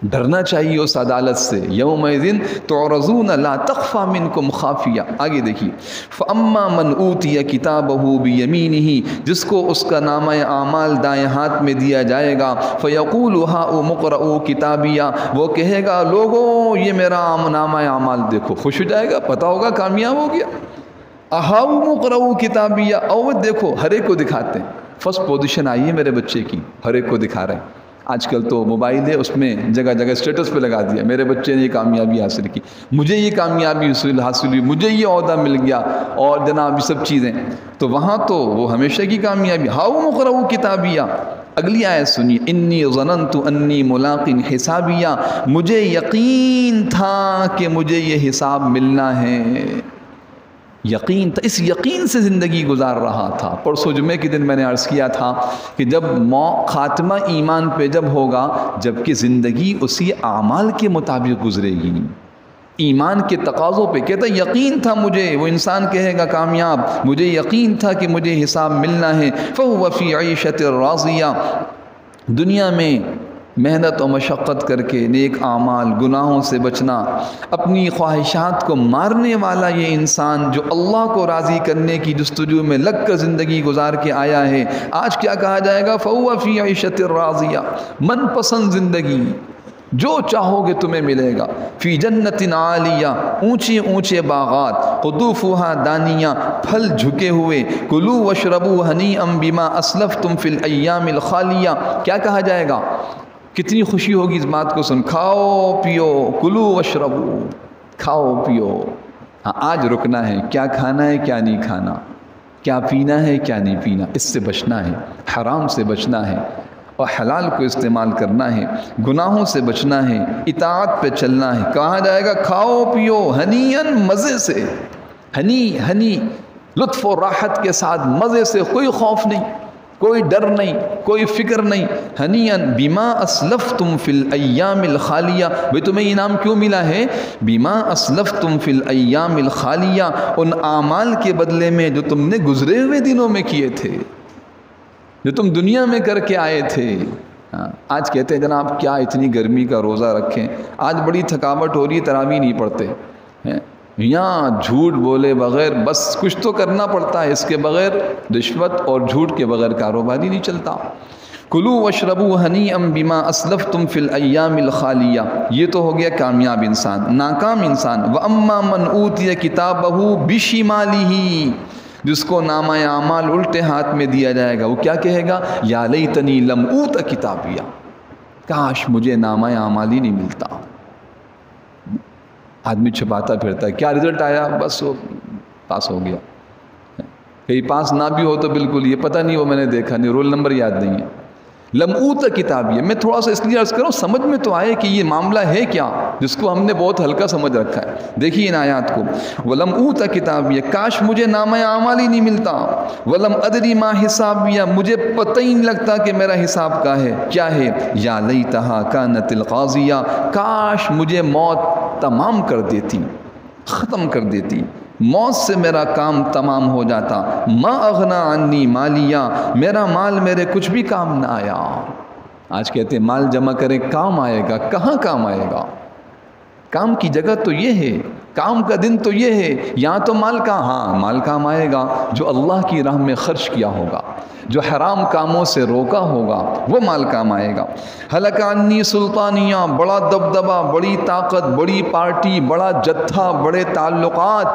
ڈرنا چاہیے اس عدالت سے. یومئذ تعرضون لا تخفى منکم خافیہ. آگے دیکھیے. فاما من اوتی کتابہ بیمینہ، جس کو اس کا نامہ اعمال دائیں ہاتھ میں دیا جائے گا. فیقول ہاؤم اقرؤوا کتابیہ، وہ کہے گا لوگوں یہ میرا نامہ اعمال دیکھو. خوش ہو جائے گا، پتہ ہوگا کامیاب ہو گیا. ہاؤم اقرؤوا کتابیہ، اور دیکھو ہر ایک کو دکھاتے ہیں. فرسٹ پوزیشن آئی ہے میرے بچے کی، ہر ایک کو دکھا رہے ہیں. آج کل تو موبائل ہے، اس میں جگہ جگہ اسٹیٹس پہ لگا دیا میرے بچے نے یہ کامیابی حاصل کی، مجھے یہ کامیابی حاصل ہوئی، مجھے یہ عہدہ مل گیا، اور جناب یہ سب چیزیں. تو وہاں تو وہ ہمیشہ کی کامیابی. ہاؤ مقرؤ کتابیہ. اگلی آیت سنیے، انی ظننت انی ملاق حسابیہ، مجھے یقین تھا کہ مجھے یہ حساب ملنا ہے. یقین تھا، اس یقین سے زندگی گزار رہا تھا. پرسوں جمعے کے دن میں نے عرض کیا تھا کہ جب خاتمہ ایمان پہ جب ہوگا، جب کہ زندگی اسی اعمال کے مطابق گزرے گی، ایمان کے تقاضوں پہ. کہتا یقین تھا مجھے، وہ انسان کہے گا کامیاب، مجھے یقین تھا کہ مجھے حساب ملنا ہے. فَهُوَ فِي عِيشَةٍ رَاضِيَةٍ. دنیا میں محنت و مشقت کر کے نیک اعمال، گناہوں سے بچنا، اپنی خواہشات کو مارنے والا یہ انسان جو اللہ کو راضی کرنے کی جستجو میں لگ کر زندگی گزار کے آیا ہے، آج کیا کہا جائے گا؟ فَهُوَ فِي عِيشَةٍ رَاضِيَةٍ. من پسند زندگی، جو چاہو گے تمہیں ملے گا. فی جنت عالیہ، اونچے اونچے باغات، قطوفہا دانیہ، پھل جھکے ہوئے. کلوا واشربوا ہنیئا بما اسلفتم فی الایام الخالیہ. کیا کہا جائے گا؟ کتنی خوشی ہوگی اس بات کو سن. کھاؤ پیو، کلوا واشربوا، کھاؤ پیو. ہاں آج رکنا ہے، کیا کھانا ہے کیا نہیں کھانا، کیا پینا ہے کیا نہیں پینا، اس سے بچنا ہے. حرام سے بچنا ہے اور حلال کو استعمال کرنا ہے. گناہوں سے بچنا ہے، اطاعت پہ چلنا ہے. کہا جائے گا کھاؤ پیو ہنیئن، مزے سے. ہنی لطف و راحت کے ساتھ، مزے سے، کوئی خوف نہیں، کوئی ڈر نہیں، کوئی فکر نہیں. ہنیئن بما اسلفتم فی الایام الخالیہ. بھئی تمہیں انعام کیوں ملا ہے؟ بما اسلفتم فی الایام الخالیہ، ان اعمال کے بدلے میں جو تم نے گزرے ہوئے دنوں میں کیے تھے، جو تم دنیا میں کر کے آئے تھے. آج کہتے ہیں جناب کیا اتنی گرمی کا روزہ رکھیں، آج بڑی تھکاوٹ ہو رہی ہے، تراویح نہیں پڑھتے. یہاں جھوٹ بولے بغیر بس کچھ تو کرنا پڑتا ہے، اس کے بغیر رشوت اور جھوٹ کے بغیر کاروبار ہی نہیں چلتا. کلوا واشربوا ہنیئا بما اسلفتم فی الایام الخالیہ. یہ تو ہو گیا کامیاب انسان. ناکام انسان، واما من اوتی کتابہ بشمالہ، جس کو نامہ اعمال الٹے ہاتھ میں دیا جائے گا، وہ کیا کہے گا؟ یا لیتنی لم اوت کتابیہ، کاش مجھے نامہ اعمال ہی نہیں ملتا. آدمی چھپاتا پھرتا ہے، کیا رزلٹ آیا؟ بس وہ پاس ہو گیا. کہیں پاس نہ بھی ہو تو بالکل یہ پتہ نہیں، وہ میں نے دیکھا نہیں، رول نمبر یاد نہیں ہے. لم اوت کتابیہ. میں تھوڑا سا اس لیے عرض کروں سمجھ میں تو آئے کہ یہ معاملہ ہے کیا، جس کو ہم نے بہت ہلکا سمجھ رکھا ہے. دیکھیے ان آیات کو، وَلَمْ أُوتَ کتابیہ، کاش مجھے نامہ اعمال ہی نہیں ملتا. وَلَمْ أَدْرِ مَا حسابیہ، مجھے پتہ ہی نہیں لگتا کہ میرا حساب کیا ہے. یا لیتہا کانت القاضیہ، کاش مجھے موت تمام کر دیتی، ختم کر دیتی، موت سے میرا کام تمام ہو جاتا. ما اغنا عنی مالیہ، میرا مال میرے کچھ بھی کام نہ آیا. آج کہتے ہیں مال جمع کریں کام آئے گا، کہاں کام آئے گا؟ کام کی جگہ تو یہ ہے، کام کا دن تو یہ ہے، یہاں تو مال کہاں؟ ہاں مال کام آئے گا جو اللہ کی راہ میں خرچ کیا ہوگا، جو حرام کاموں سے روکا ہوگا، وہ مال کام آئے گا. ہلک عنی سلطانیہ، بڑا دبدبہ، بڑی طاقت، بڑی پارٹی، بڑا جتھا، بڑے تعلقات.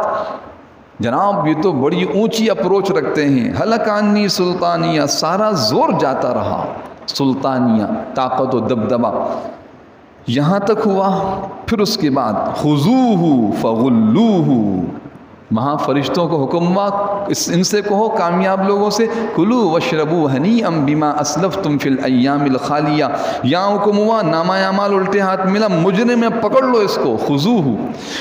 جناب یہ تو بڑی اونچی اپروچ رکھتے ہیں. ہلک عنی سلطانیہ، سارا زور جاتا رہا. سلطانیہ طاقت و دبدبہ یہاں تک ہوا. پھر اس کے بعد خذوہ فغلوہ، وہاں فرشتوں کو حکم ہوا ان سے کہو، کامیاب لوگوں سے، کلوا واشربوا ہنیئا بما اسلفتم فی الایام الخالیہ. یہاں حکم ہوا نامہ اعمال الٹے ہاتھ ملا، مجرم میں پکڑ لو اس کو. خذوہ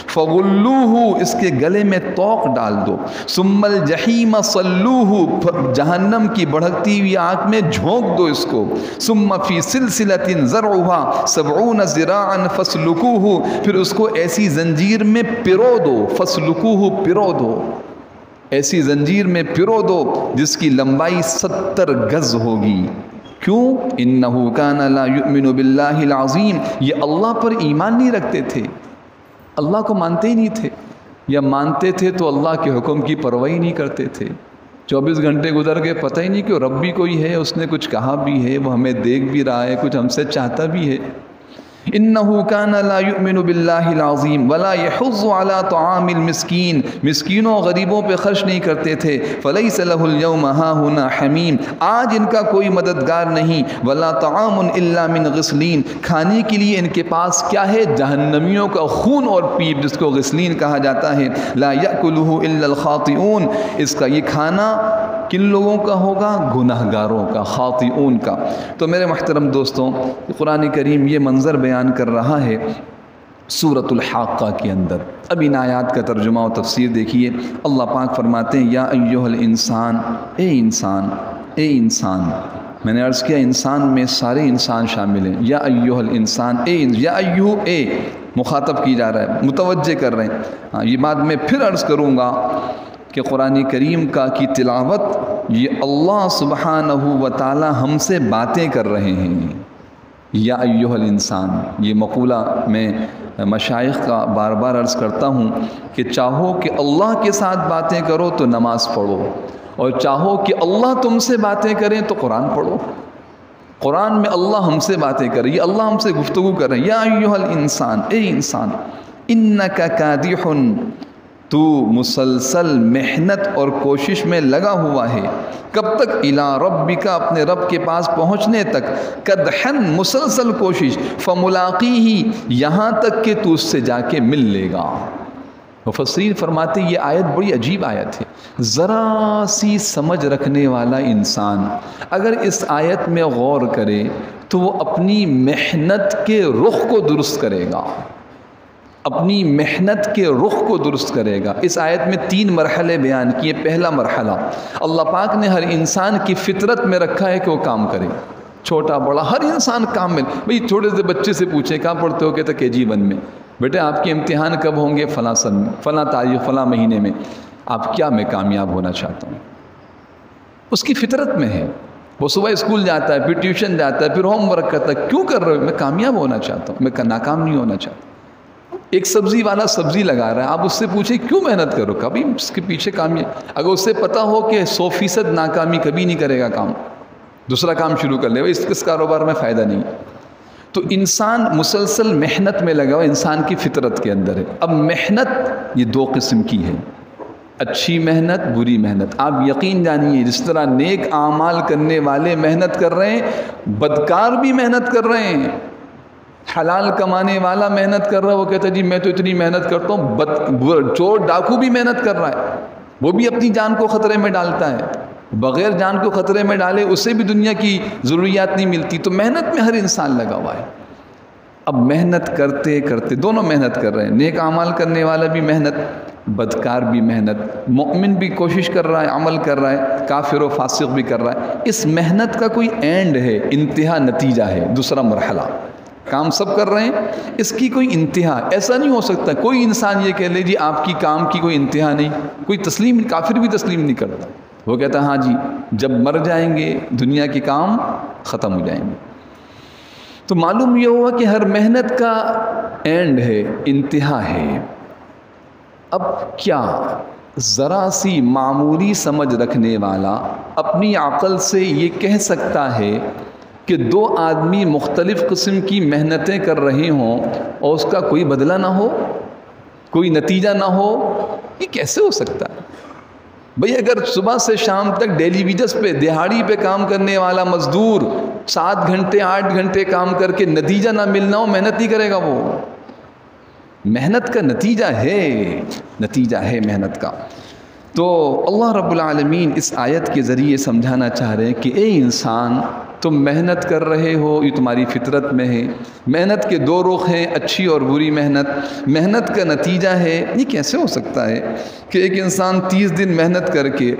فغلوہ، اس کے گلے میں توق ڈال دو. ثم الجحیم صلوہ، جہنم کی بڑھتی ہوئی آگ میں جھونک دو اس کو. ثم فی سلسلۃ ذرعها 70 ذراعا فاسلکوہ، پھر اس کو ایسی زنجیر میں پرو دو. فاسلکوہ، پرو دو، ایسی زنجیر میں پرو دو جس کی لمبائی 70 گز ہوگی. کیوں؟ انہو کان لا یؤمن باللہ العظیم، یہ اللہ پر ایمان نہیں رکھتے تھے، اللہ کو مانتے ہی نہیں تھے، یا مانتے تھے تو اللہ کے حکم کی پرواہی نہیں کرتے تھے. 24 گھنٹے گزر گئے، پتہ ہی نہیں کہ رب بھی کوئی ہے، اس نے کچھ کہا بھی ہے، وہ ہمیں دیکھ بھی رہا ہے، کچھ ہم سے چاہتا بھی ہے. انہو کان لا یؤمن باللہ العظیم ولا یحض علی طعام المسکین، مسکینوں غریبوں پہ خرچ نہیں کرتے تھے. فلیس لہ اليوم ہاہنا حمیم، آج ان کا کوئی مددگار نہیں. ولا طعام الا من غسلین، کھانے کے لیے ان کے پاس کیا ہے؟ جہنمیوں کا خون اور پیپ، جس کو غسلین کہا جاتا ہے. لا یأکلہ الا الخاطئون، اس کا یہ کھانا کن لوگوں کا ہوگا؟ گناہگاروں کا، خاطئون کا. تو میرے محترم دوستوں، قرآن کریم یہ منظر بیان کر رہا ہے سورۃ الحاقہ کے اندر. اب ان آیات کا ترجمہ و تفسیر دیکھیے. اللہ پاک فرماتے ہیں یا ایھا الانسان، اے انسان، اے انسان. میں نے عرض کیا انسان میں سارے انسان شامل ہیں. یا ایھا الانسان، اے یا ایھا، اے مخاطب کی جا رہا ہے، متوجہ کر رہے ہیں. ہاں یہ بات میں پھر عرض کروں گا کہ قرآن کریم کی تلاوت یہ اللہ سبحانہ و تعالی ہم سے باتیں کر رہے ہیں. یا ایھا الانسان، یہ مقولہ میں مشائخ کا بار بار عرض کرتا ہوں کہ چاہو کہ اللہ کے ساتھ باتیں کرو تو نماز پڑھو، اور چاہو کہ اللہ تم سے باتیں کریں تو قرآن پڑھو. قرآن میں اللہ ہم سے باتیں کرے، یہ اللہ ہم سے گفتگو کر رہے ہیں. یا ایھا الانسان، اے انسان، انک کادح، تو مسلسل محنت اور کوشش میں لگا ہوا ہے. کب تک؟ الی ربک، اپنے رب کے پاس پہنچنے تک. کدحن، مسلسل کوشش. فملاقیہ، یہاں تک کہ تو اس سے جا کے مل لے گا. مفسرین فرماتے یہ آیت بڑی عجیب آیت ہے. ذرا سی سمجھ رکھنے والا انسان اگر اس آیت میں غور کرے تو وہ اپنی محنت کے رخ کو درست کرے گا، اپنی محنت کے رخ کو درست کرے گا. اس آیت میں 3 مرحلے بیان کیے. پہلا مرحلہ، اللہ پاک نے ہر انسان کی فطرت میں رکھا ہے کہ وہ کام کرے. چھوٹا بڑا ہر انسان کامل. بھئی چھوٹے سے بچے سے پوچھیں کہاں پڑھتے ہو، کہتے KG1 میں. بیٹے آپ کے امتحان کب ہوں گے؟ فلاں سن میں، فلاں تاریخ، فلاں مہینے میں. آپ کیا؟ میں کامیاب ہونا چاہتا ہوں. اس کی فطرت میں ہے. وہ صبح اسکول جاتا ہے، پھر ٹیوشن جاتا ہے، پھر ہوم ورک کرتا ہے. کیوں کر رہے ہو؟ میں کامیاب ہونا چاہتا ہوں، میں ناکام نہیں ہونا چاہتا. ایک سبزی والا سبزی لگا رہا ہے، آپ اس سے پوچھیں کیوں محنت کرو؟ کبھی اس کے پیچھے کامیاب. اگر اس سے پتہ ہو کہ 100% ناکامی، کبھی نہیں کرے گا کام، دوسرا کام شروع کر لے گا. اس کاروبار میں فائدہ نہیں. تو انسان مسلسل محنت میں لگا ہوا، انسان کی فطرت کے اندر ہے. اب محنت یہ 2 قسم کی ہے، اچھی محنت، بری محنت. آپ یقین جانیے جس طرح نیک اعمال کرنے والے محنت کر رہے ہیں، بدکار بھی محنت کر رہے ہیں. حلال کمانے والا محنت کر رہا ہے، وہ کہتا ہے جی میں تو اتنی محنت کرتا ہوں. چور ڈاکو بھی محنت کر رہا ہے، وہ بھی اپنی جان کو خطرے میں ڈالتا ہے. بغیر جان کو خطرے میں ڈالے اسے بھی دنیا کی ضروریات نہیں ملتی. تو محنت میں ہر انسان لگا ہوا ہے. اب محنت کرتے کرتے دونوں محنت کر رہے ہیں. نیک اعمال کرنے والا بھی محنت، بدکار بھی محنت. مومن بھی کوشش کر رہا ہے، عمل کر رہا ہے، کافر و فاسق بھی کر رہا ہے. اس محنت کا کوئی اینڈ ہے، انتہا، نتیجہ ہے. دوسرا مرحلہ، کام سب کر رہے ہیں، اس کی کوئی انتہا. ایسا نہیں ہو سکتا کوئی انسان یہ کہہ لے جی آپ کی کام کی کوئی انتہا نہیں. کوئی تسلیم، کافر بھی تسلیم نہیں کرتا. وہ کہتا ہے ہاں جی جب مر جائیں گے دنیا کے کام ختم ہو جائیں گے. تو معلوم یہ ہوا کہ ہر محنت کا اینڈ ہے، انتہا ہے. اب کیا ذرا سی معمولی سمجھ رکھنے والا اپنی عقل سے یہ کہہ سکتا ہے کہ 2 آدمی مختلف قسم کی محنتیں کر رہے ہوں اور اس کا کوئی بدلہ نہ ہو، کوئی نتیجہ نہ ہو؟ یہ کیسے ہو سکتا ہے؟ بھئی اگر صبح سے شام تک ڈیلی ویجز پہ، دیہاڑی پہ کام کرنے والا مزدور 7 گھنٹے 8 گھنٹے کام کر کے نتیجہ نہ ملنا ہو، محنت نہیں کرے گا وہ. محنت کا نتیجہ ہے، نتیجہ ہے محنت کا. تو اللہ رب العالمین اس آیت کے ذریعے سمجھانا چاہ رہے ہیں کہ اے انسان، تم محنت کر رہے ہو، یہ تمہاری فطرت میں ہے. محنت کے 2 رخ ہیں، اچھی اور بری محنت. محنت کا نتیجہ ہے. یہ کیسے ہو سکتا ہے کہ ایک انسان 30 دن محنت کر کے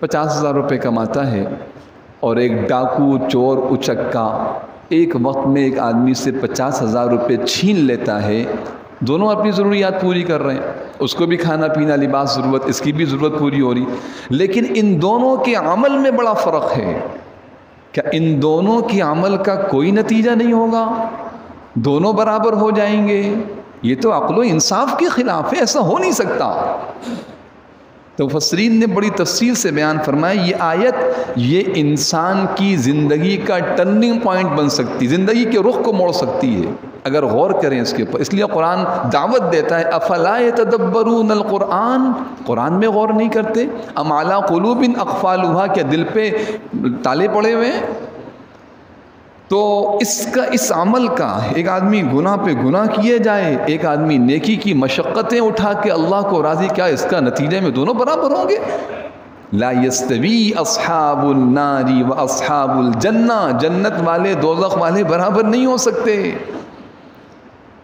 50,000 روپے کماتا ہے، اور ایک ڈاکو، چور، اچکا ایک وقت میں ایک آدمی سے 50,000 روپے چھین لیتا ہے. دونوں اپنی ضروریات پوری کر رہے ہیں، اس کو بھی کھانا پینا، لباس، ضرورت، اس کی بھی ضرورت پوری ہو رہی. لیکن ان دونوں کے عمل میں بڑا فرق ہے. کیا ان دونوں کی عمل کا کوئی نتیجہ نہیں ہوگا؟ دونوں برابر ہو جائیں گے؟ یہ تو عقل و انصاف کے خلاف ہے، ایسا ہو نہیں سکتا. تو مفسرین نے بڑی تفصیل سے بیان فرمایا یہ آیت یہ انسان کی زندگی کا ٹرننگ پوائنٹ بن سکتی، زندگی کے رخ کو موڑ سکتی ہے. اگر غور کریں اس کے اوپر. اس لیے قرآن دعوت دیتا ہے افلا یتدبرون القرآن، قرآن میں غور نہیں کرتے. ام علی قلوب اقفالها، کیا دل پہ تالے پڑے ہوئے ہیں؟ تو اس عمل کا ایک آدمی گناہ پہ گناہ کیے جائے، ایک آدمی نیکی کی مشقتیں اٹھا کے اللہ کو راضی، کیا اس کا نتیجے میں دونوں برابر ہوں گے؟ لا یستوی اصحاب النار و اصحاب الجنہ، جنت والے دوزخ والے برابر نہیں ہو سکتے.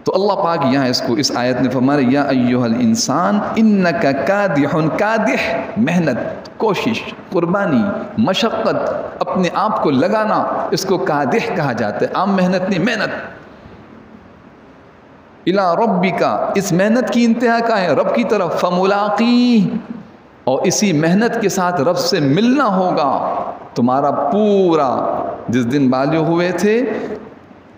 تو اللہ پاک یہاں اس آیت نے فرمایا یا ایھا الانسان انک کادح، کادح محنت، کوشش، قربانی، مشقت، اپنے آپ کو لگانا، اس کو کادح کہا جاتا ہے. عام محنت نہیں، محنت. الی ربک، اس محنت کی انتہا کا ہے رب کی طرف. فملاقی، اور اسی محنت کے ساتھ رب سے ملنا ہوگا. تمہارا پورا جس دن بالغ ہوئے تھے،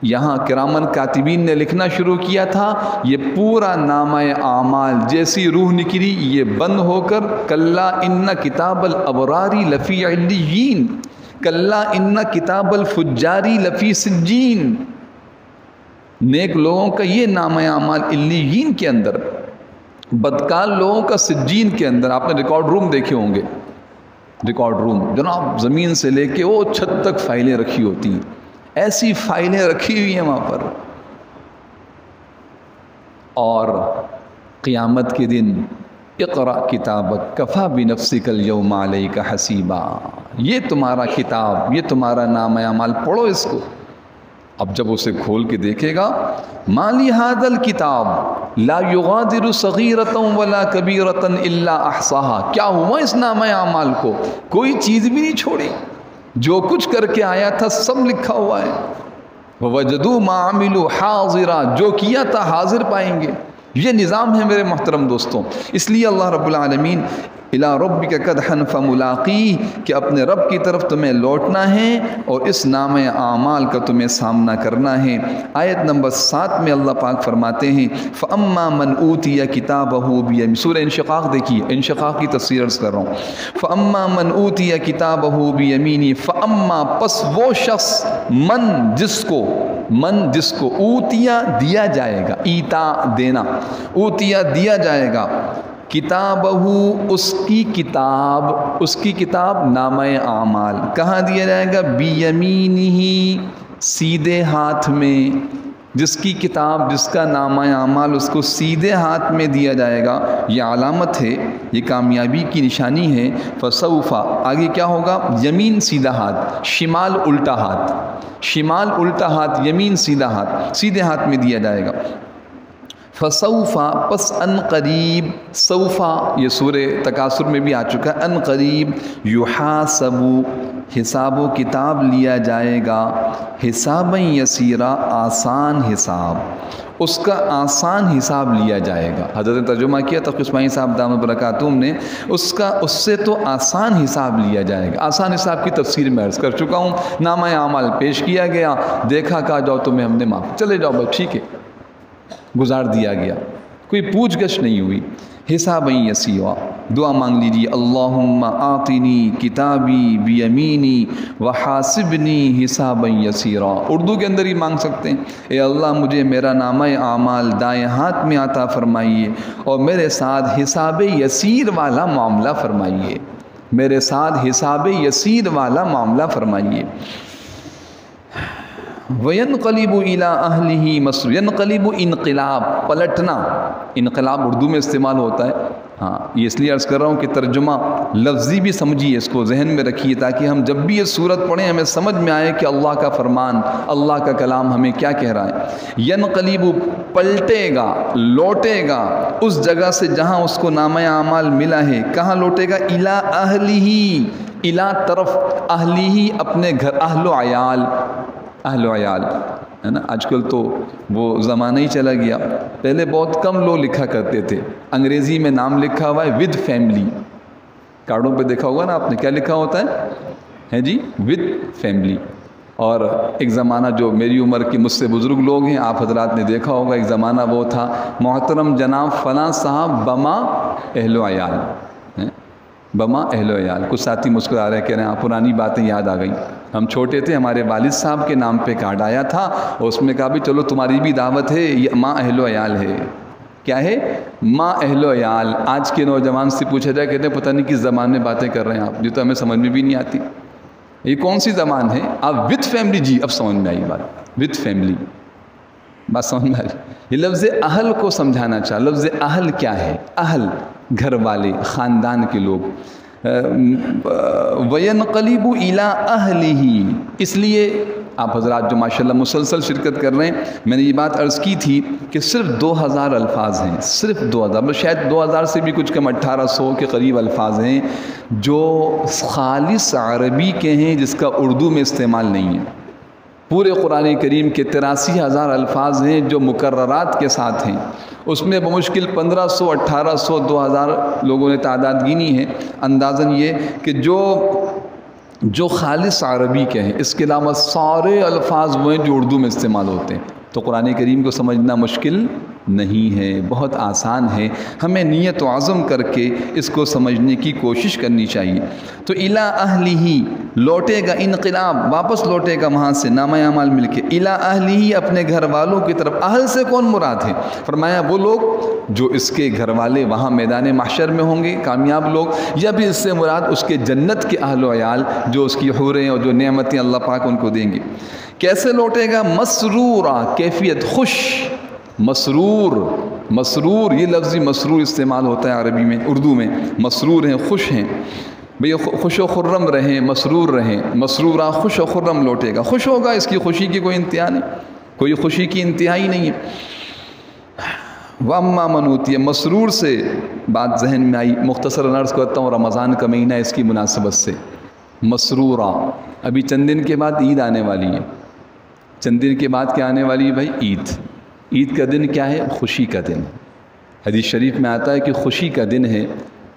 یہاں کرامن کاتبین نے لکھنا شروع کیا تھا، یہ پورا نامہ اعمال جیسی روح نکلی یہ بند ہو کر کلا ان کتاب الابراری لفی علیین، کلا ان کتاب الفجاری لفی سجین. نیک لوگوں کا یہ نامہ اعمال علیین کے اندر، بدکار لوگوں کا سجین کے اندر. آپ نے ریکارڈ روم دیکھے ہوں گے، ریکارڈ روم جناب زمین سے لے کے وہ چھت تک فائلیں رکھی ہوتی ہیں، ایسی فائلیں رکھی ہوئی ہیں وہاں پر. اور قیامت کے دن اقرأ کتابک کفا بنفسک اليوم علیک حسیبا، یہ تمہارا کتاب، یہ تمہارا نامہ اعمال، پڑھو اس کو. اب جب اسے کھول کے دیکھے گا، ما لہذا الکتاب لا یغادر صغیرۃ ولا کبیرۃ الا احصاها، کیا ہوا اس نامہ اعمال کو؟ کوئی چیز بھی نہیں چھوڑی، جو کچھ کر کے آیا تھا سب لکھا ہوا ہے. وَوَجَدُوا مَا عَمِلُوا حَاضِرًا، جو کیا تھا حاضر پائیں گے. یہ نظام ہے میرے محترم دوستوں. اس لیے اللہ رب العالمین اِلَىٰ رَبِّكَ قَدْحًا فَمُلَاقِيهِ، کہ اپنے رب کی طرف تمہیں لوٹنا ہے اور اس نامہ اعمال کا تمہیں سامنا کرنا ہے. آیت نمبر 7 میں اللہ پاک فرماتے ہیں فَأَمَّا مَنْ أُوتِيَ كِتَابَهُ بِيَمِينِهِ، سورہ انشقاق دیکھیے، انشقاق کی تفسیر عرض کر رہا ہوں. فَأَمَّا مَنْ أُوتِيَ كِتَابَهُ بِيَمِينِهِ، فَأَمَّا پس وہ شخص، من جس کو اوتیا دیا جائے گا، ایتا دینا، اوتیا دیا جائے گا، کتابہ اس کی کتاب نامہ اعمال کہاں دیا جائے گا؟ بیمینہ، سیدھے ہاتھ میں. جس کی کتاب، جس کا نامہ اعمال اس کو سیدھے ہاتھ میں دیا جائے گا، یہ علامت ہے، یہ کامیابی کی نشانی ہے. فسوف، آگے کیا ہوگا؟ یمین سیدھا ہاتھ، شمال الٹا ہاتھ، شمال الٹا ہاتھ، یمین سیدھا ہاتھ، سیدھے ہاتھ میں دیا جائے گا. فسوفا، پس ان قریب، سوفا یہ سورہ تکاثر میں بھی آ چکا ہے، ان قریب، یحاسبو، حساب و کتاب لیا جائے گا، حسابا یسیرا، آسان حساب، اس کا آسان حساب لیا جائے گا. حضرت ترجمہ کیا تقی اسماعیل صاحب دامت برکاتہم نے، اس سے تو آسان حساب لیا جائے گا. آسان حساب کی تفسیر میں عرض کر چکا ہوں. نامہ اعمال پیش کیا گیا، دیکھا کہا جاؤ تمہیں ہم نے معاف، چلے جاؤ بس ٹھیک ہے، گزار دیا گیا، کوئی پوچھ گچھ نہیں ہوئی. حسابا یسیرا، دعا مانگ لیجیے اللہم آتنی کتابی بیمینی وحاسبنی حسابا یسیرا. اردو کے اندر ہی مانگ سکتے ہیں، اے اللہ مجھے میرا نامہ اعمال دائیں ہاتھ میں عطا فرمائیے اور میرے ساتھ حساب یسیر والا معاملہ فرمائیے، میرے ساتھ حساب یسیر والا معاملہ فرمائیے. وَيَنْقَلِبُ إِلَىٰ أَهْلِهِ مَسْرُورًا، ينقلب انقلاب، پلٹنا، انقلاب اردو میں استعمال ہوتا ہے. ہاں یہ اس لیے عرض کر رہا ہوں کہ ترجمہ لفظی بھی سمجھیے، اس کو ذہن میں رکھیے تاکہ ہم جب بھی یہ سورت پڑھیں ہمیں سمجھ میں آئے کہ اللہ کا فرمان، اللہ کا کلام ہمیں کیا کہہ رہا ہے. ینقلب، پلٹے گا، لوٹے گا اس جگہ سے جہاں اس کو نامہ اعمال ملا ہے. کہاں لوٹے گا؟ اِلیٰ أَهْلِهِ، اِلیٰ طرف، أَهْلِهِ اپنے گھر، اہل و عیال ہے نا. آج کل تو وہ زمانہ ہی چلا گیا، پہلے بہت کم لوگ لکھا کرتے تھے. انگریزی میں نام لکھا ہوا ہے ود فیملی، کارڈوں پہ دیکھا ہوگا نا آپ نے، کیا لکھا ہوتا ہے جی؟ With family. اور ایک زمانہ جو میری عمر کے مجھ سے بزرگ لوگ ہیں، آپ حضرات نے دیکھا ہوگا، ایک زمانہ وہ تھا محترم جناب فلاں صاحب بما اہل و عیال، بما اہل و عیال. کچھ ساتھی مسکرا رہے کہہ رہے ہیں پرانی باتیں یاد آ گئی. ہم چھوٹے تھے، ہمارے والد صاحب کے نام پہ کارڈ آیا تھا اور اس میں کہا بھی چلو تمہاری بھی دعوت ہے، یہ ماں اہل و عیال ہے. کیا ہے؟ ماں اہل و عیال. آج کے نوجوان سے پوچھا جائے کہتے ہیں پتہ نہیں کس زبان میں باتیں کر رہے ہیں آپ، جو تو ہمیں سمجھ میں بھی نہیں آتی. یہ کون سی زبان ہے؟ آپ وتھ فیملی، جی اب سمجھ میں آئی بات، وتھ فیملی بات سمجھ میں آئی. یہ لفظ اہل کو سمجھانا چاہ. لفظ اہل کیا ہے؟ اہل گھر والے، خاندان کے لوگ. وَيَنْقَلِبُ إِلَىٰ أَهْلِهِ. اس لیے آپ حضرات جو ماشاءاللہ مسلسل شرکت کر رہے ہیں، میں نے یہ بات عرض کی تھی کہ صرف 2000 الفاظ ہیں، صرف 2000، شاید 2000 سے بھی کچھ کم، 1800 کے قریب الفاظ ہیں جو خالص عربی کے ہیں، جس کا اردو میں استعمال نہیں ہے. پورے قرآن کریم کے 83,000 الفاظ ہیں جو مکررات کے ساتھ ہیں. اس میں بمشکل 1500 1800 2000 لوگوں نے تعداد گنی ہے. اندازاً یہ کہ جو خالص عربی کے ہیں، اس کے علاوہ سارے الفاظ وہ ہیں جو اردو میں استعمال ہوتے ہیں. تو قرآن کریم کو سمجھنا مشکل نہیں ہے، بہت آسان ہے. ہمیں نیت و عزم کر کے اس کو سمجھنے کی کوشش کرنی چاہیے. تو اِلیٰ اہلہ لوٹے گا، انقلاب واپس لوٹے گا وہاں سے نامہ اعمال مل کے. اِلیٰ اہلہ اپنے گھر والوں کی طرف. اہل سے کون مراد ہے؟ فرمایا وہ لوگ جو اس کے گھر والے وہاں میدان محشر میں ہوں گے، کامیاب لوگ، یا بھی اس سے مراد اس کے جنت کے اہل و عیال جو اس کی حوریں اور جو نعمتیں اللہ پاک ان کو دیں گے. کیسے لوٹے گا؟ مسرورا، کیفیت خوش. مسرور یہ لفظی مسرور استعمال ہوتا ہے عربی میں، اردو میں. مسرور ہیں، خوش ہیں بھئی، خوش و خرم رہیں، مسرور رہیں. مسرورا خوش و خرم لوٹے گا. خوش ہوگا، اس کی خوشی کی کوئی انتہا نہیں، کوئی خوشی کی انتہائی نہیں ہے. وَأَمَّا مَنْ أُوتِيَ، مسرور سے بات ذہن میں آئی. مختصر عرض کرتا ہوں، رمضان کا مہینہ اس کی مناسبت سے. مسرورا، ابھی چند دن کے بعد عید آنے والی ہے. چند دن کے بعد کیا آنے والی ہے بھائی؟ عید. عید کا دن کیا ہے؟ خوشی کا دن. حدیث شریف میں آتا ہے کہ خوشی کا دن ہے.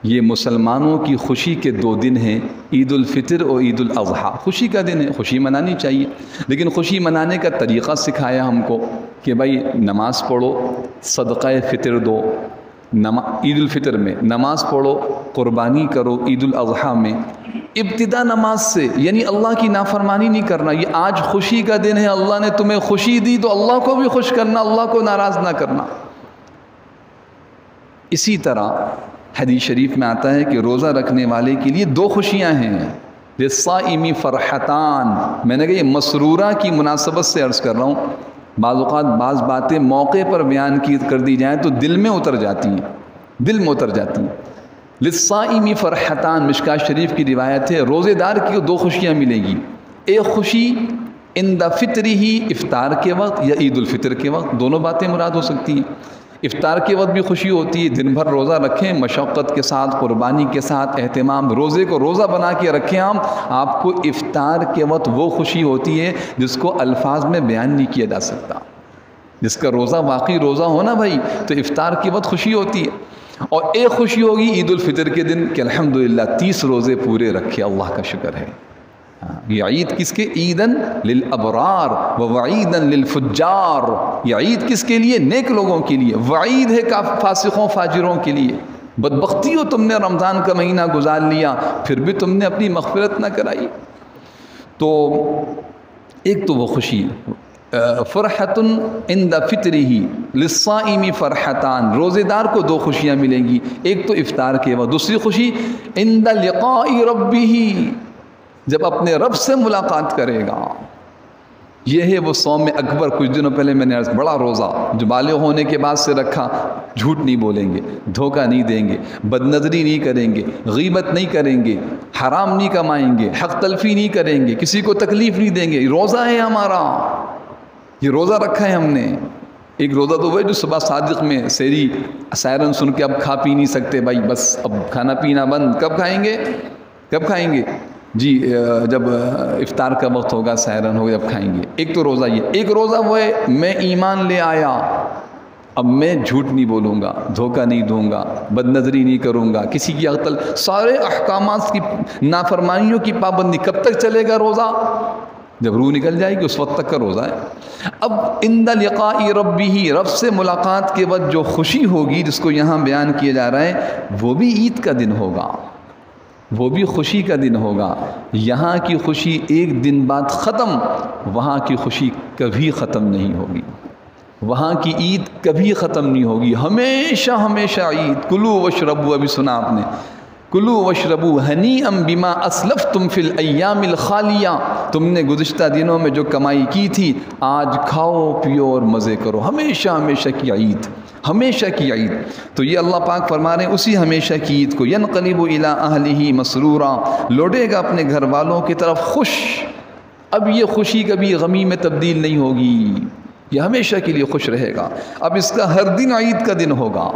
یہ مسلمانوں کی خوشی کے 2 دن ہیں، عید الفطر اور عید الاضحیٰ. خوشی کا دن ہے، خوشی منانی چاہیے. لیکن خوشی منانے کا طریقہ سکھایا ہم کو کہ بھائی نماز پڑھو، صدقہ فطر دو. عید الفطر میں نماز پڑھو، قربانی کرو. عید الاضحیٰ میں ابتدا نماز سے، یعنی اللہ کی نافرمانی نہیں کرنا. یہ آج خوشی کا دن ہے، اللہ نے تمہیں خوشی دی تو اللہ کو بھی خوش کرنا، اللہ کو ناراض نہ کرنا. اسی طرح حدیث شریف میں آتا ہے کہ روزہ رکھنے والے کے لیے 2 خوشیاں ہیں. للصائم فرحتان. میں نے کہا یہ مسرورہ کی مناسبت سے عرض کر رہا ہوں. بعض اوقات بعض باتیں موقع پر بیان کر دی جائیں تو دل میں اتر جاتی ہیں، دل میں اتر جاتی ہیں. للصائم فرحتان، مشکاۃ شریف کی روایت ہے. روزے دار کی 2 خوشیاں ملیں گی. ایک خوشی عند فطرہ، افطار کے وقت، یا عید الفطر کے وقت. دونوں باتیں مراد ہو سکتی ہیں. افطار کے وقت بھی خوشی ہوتی ہے، دن بھر روزہ رکھیں مشقت کے ساتھ، قربانی کے ساتھ، اہتمام، روزے کو روزہ بنا کے رکھیں. آپ کو افطار کے وقت وہ خوشی ہوتی ہے جس کو الفاظ میں بیان نہیں کیا جا سکتا. جس کا روزہ واقعی روزہ ہو نا بھائی، تو افطار کے وقت خوشی ہوتی ہے. اور ایک خوشی ہوگی عید الفطر کے دن کہ الحمدللہ 30 روزے پورے رکھے، اللہ کا شکر ہے. یہ عید کس کے؟ عیدن للابرار ووعیدن للفجار. یہ عید کس کے لیے؟ نیک لوگوں کے لیے. وعید ہے فاسقوں فاجروں کے لیے. بدبختی ہو تم نے رمضان کا مہینہ گزار لیا، پھر بھی تم نے اپنی مغفرت نہ کرائی. تو ایک تو وہ خوشی فرحت عند فطرہ، للصائم فرحتان. روزے دار کو 2 خوشیاں ملیں گی. ایک تو افطار کے وقت، دوسری خوشی عند لقاء ربہ، جب اپنے رب سے ملاقات کرے گا. یہ ہے وہ صوم اکبر. کچھ دنوں پہلے میں نے عرض، بڑا روزہ جو بالغ ہونے کے بعد سے رکھا. جھوٹ نہیں بولیں گے، دھوکہ نہیں دیں گے، بد نظری نہیں کریں گے، غیبت نہیں کریں گے، حرام نہیں کمائیں گے، حق تلفی نہیں کریں گے، کسی کو تکلیف نہیں دیں گے. روزہ ہے ہمارا، یہ روزہ رکھا ہے ہم نے. ایک روزہ تو وہ ہے جو صبح صادق میں سیری سائرن سن کے اب کھا پی نہیں سکتے بھائی، بس اب کھانا پینا بند. کب کھائیں گے؟ کب کھائیں گے؟ جی جب افطار کا وقت ہوگا، سائرن ہوگا، جب کھائیں گے. ایک تو روزہ یہ. ایک روزہ وہ ہے میں ایمان لے آیا، اب میں جھوٹ نہیں بولوں گا، دھوکہ نہیں دوں گا، بد نظری نہیں کروں گا، کسی کی عقل، سارے احکامات کی نافرمانیوں کی پابندی. کب تک چلے گا روزہ؟ جب روح نکل جائے گی اس وقت تک کا روزہ ہے. اب عند لقاء ربہ، رب سے ملاقات کے وقت جو خوشی ہوگی جس کو یہاں بیان کیا جا رہا ہے، وہ بھی عید کا دن ہوگا. وہ بھی خوشی کا دن ہوگا. یہاں کی خوشی ایک دن بعد ختم، وہاں کی خوشی کبھی ختم نہیں ہوگی. وہاں کی عید کبھی ختم نہیں ہوگی، ہمیشہ ہمیشہ عید. کلو واشربو، ابھی سنا آپ نے، کلو واشربو ہنیئا بما اسلفتم فی الایام الخالیہ. تم نے گزشتہ دنوں میں جو کمائی کی تھی آج کھاؤ پیو اور مزے کرو. ہمیشہ ہمیشہ کی عید، ہمیشہ کی عید. تو یہ اللہ پاک فرما رہے ہیں اسی ہمیشہ کی عید کو ینقلب الی اہلہ مسرورا، لوٹے گا اپنے گھر والوں کی طرف خوش. اب یہ خوشی کبھی غمی میں تبدیل نہیں ہوگی، یہ ہمیشہ کے لیے خوش رہے گا. اب اس کا ہر دن عید کا دن ہوگا،